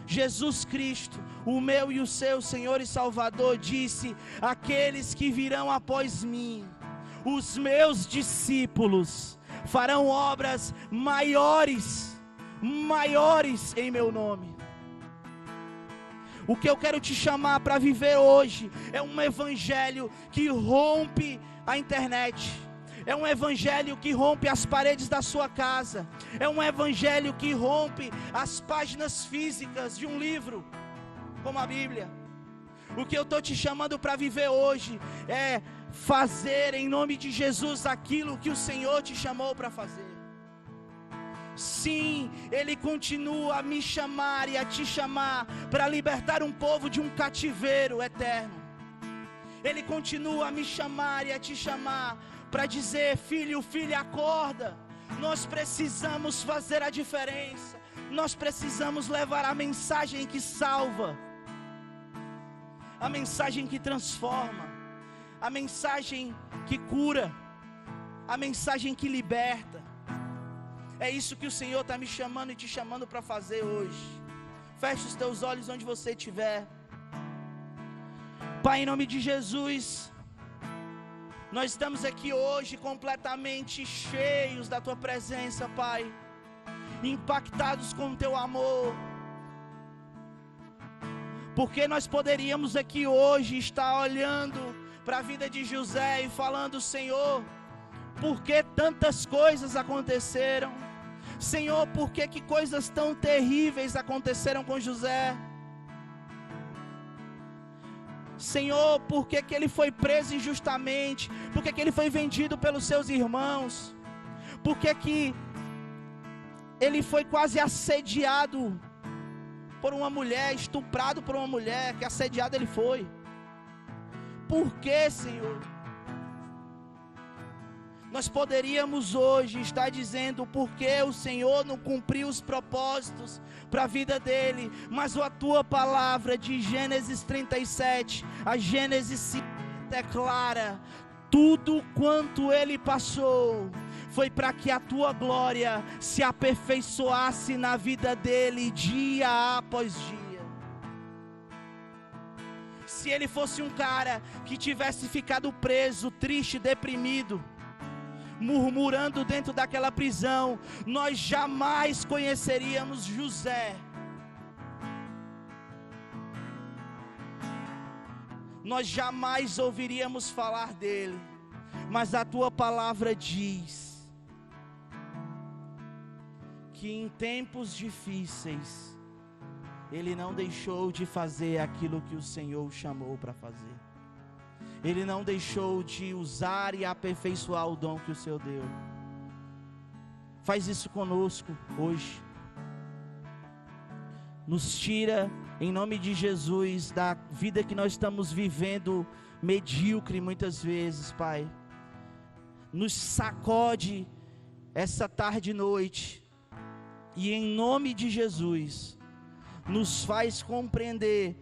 Jesus Cristo, o meu e o seu Senhor e Salvador, disse: aqueles que virão após mim, os meus discípulos, farão obras maiores em meu nome. O que eu quero te chamar para viver hoje é um evangelho que rompe a internet, é um evangelho que rompe as paredes da sua casa, é um evangelho que rompe as páginas físicas de um livro, como a Bíblia. O que eu estou te chamando para viver hoje é fazer em nome de Jesus aquilo que o Senhor te chamou para fazer. Sim, Ele continua a me chamar e a te chamar para libertar um povo de um cativeiro eterno. Ele continua a me chamar e a te chamar para dizer: filho, filha, acorda. Nós precisamos fazer a diferença. Nós precisamos levar a mensagem que salva, a mensagem que transforma, a mensagem que cura, a mensagem que liberta. É isso que o Senhor está me chamando e te chamando para fazer hoje. Feche os teus olhos onde você estiver. Pai, em nome de Jesus, Nós estamos aqui hoje completamente cheios da Tua presença, Pai, impactados com o Teu amor, porque nós poderíamos aqui hoje estar olhando para a vida de José e falando: Senhor, por que tantas coisas aconteceram? Senhor, por que coisas tão terríveis aconteceram com José? Senhor, por que ele foi preso injustamente? Por que ele foi vendido pelos seus irmãos? Por que ele foi quase assediado por uma mulher, estuprado por uma mulher, que assediado ele foi? Por que, Senhor? Nós poderíamos hoje estar dizendo por que o Senhor não cumpriu os propósitos para a vida dele, mas a Tua palavra de Gênesis 37, a Gênesis 50 é clara: tudo quanto ele passou foi para que a Tua glória se aperfeiçoasse na vida dele dia após dia. Se ele fosse um cara que tivesse ficado preso, triste, deprimido, murmurando dentro daquela prisão, nós jamais conheceríamos José. Nós jamais ouviríamos falar dele. Mas a Tua palavra diz que em tempos difíceis ele não deixou de fazer aquilo que o Senhor o chamou para fazer. Ele não deixou de usar e aperfeiçoar o dom que o Senhor deu. Faz isso conosco hoje. Nos tira, em nome de Jesus, da vida que nós estamos vivendo medíocre muitas vezes, Pai. Nos sacode essa tarde e noite. E em nome de Jesus, nos faz compreender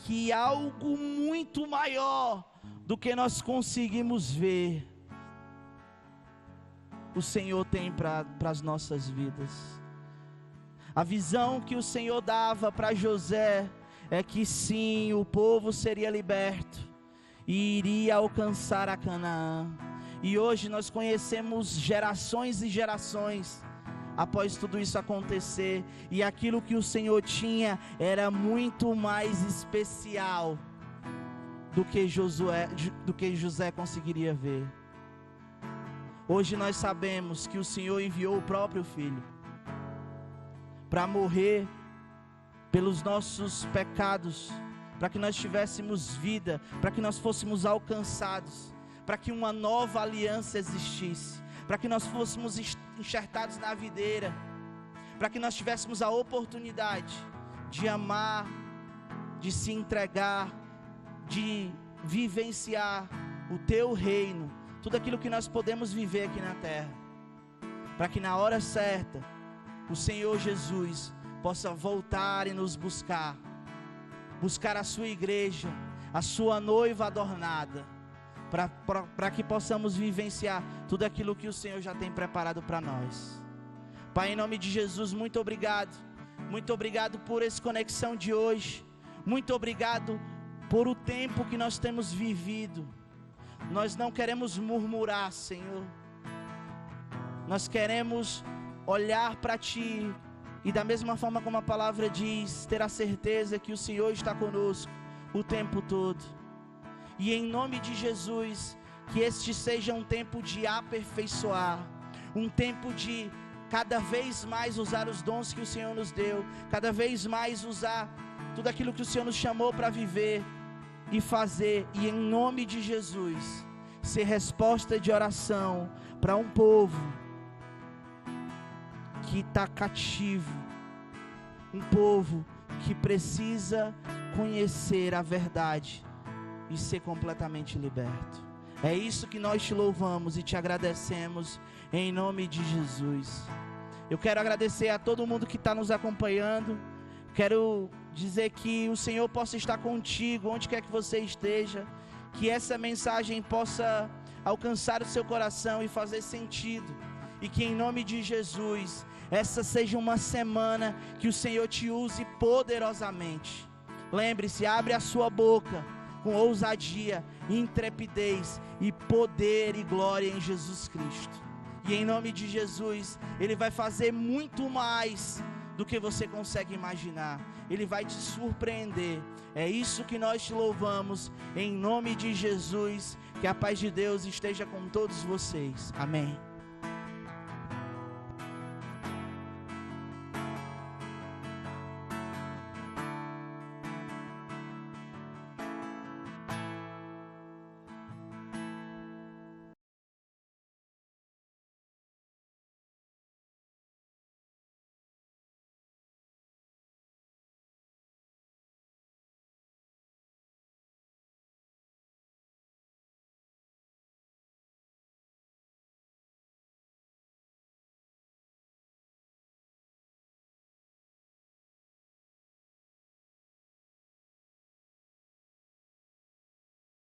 que algo muito maior do que nós conseguimos ver, o Senhor tem para as nossas vidas. A visão que o Senhor dava para José é que sim, o povo seria liberto e iria alcançar a Canaã. E hoje nós conhecemos gerações e gerações após tudo isso acontecer, e aquilo que o Senhor tinha era muito mais especial do que José conseguiria ver. Hoje nós sabemos que o Senhor enviou o próprio Filho para morrer pelos nossos pecados, para que nós tivéssemos vida, para que nós fôssemos alcançados, para que uma nova aliança existisse, para que nós fôssemos enxertados na videira, para que nós tivéssemos a oportunidade de amar, de se entregar, de vivenciar o Teu reino, tudo aquilo que nós podemos viver aqui na terra, para que na hora certa o Senhor Jesus possa voltar e nos buscar a sua igreja, a sua noiva adornada, para que possamos vivenciar tudo aquilo que o Senhor já tem preparado para nós. Pai, em nome de Jesus, muito obrigado por essa conexão de hoje, muito obrigado por o tempo que nós temos vivido. Nós não queremos murmurar, Senhor, nós queremos olhar para Ti e, da mesma forma como a palavra diz, ter a certeza que o Senhor está conosco o tempo todo. E em nome de Jesus, que este seja um tempo de aperfeiçoar, um tempo de cada vez mais usar os dons que o Senhor nos deu, cada vez mais usar tudo aquilo que o Senhor nos chamou para viver e fazer, e em nome de Jesus, ser resposta de oração para um povo que está cativo, um povo que precisa conhecer a verdade e ser completamente liberto. É isso que nós te louvamos e te agradecemos em nome de Jesus. Eu quero agradecer a todo mundo que está nos acompanhando. Quero dizer que o Senhor possa estar contigo onde quer que você esteja, que essa mensagem possa alcançar o seu coração e fazer sentido, e que em nome de Jesus essa seja uma semana que o Senhor te use poderosamente. Lembre-se, abre a sua boca, com ousadia, intrepidez e poder e glória em Jesus Cristo. E em nome de Jesus, Ele vai fazer muito mais do que você consegue imaginar. Ele vai te surpreender. É isso que nós te louvamos, em nome de Jesus. Que a paz de Deus esteja com todos vocês. Amém.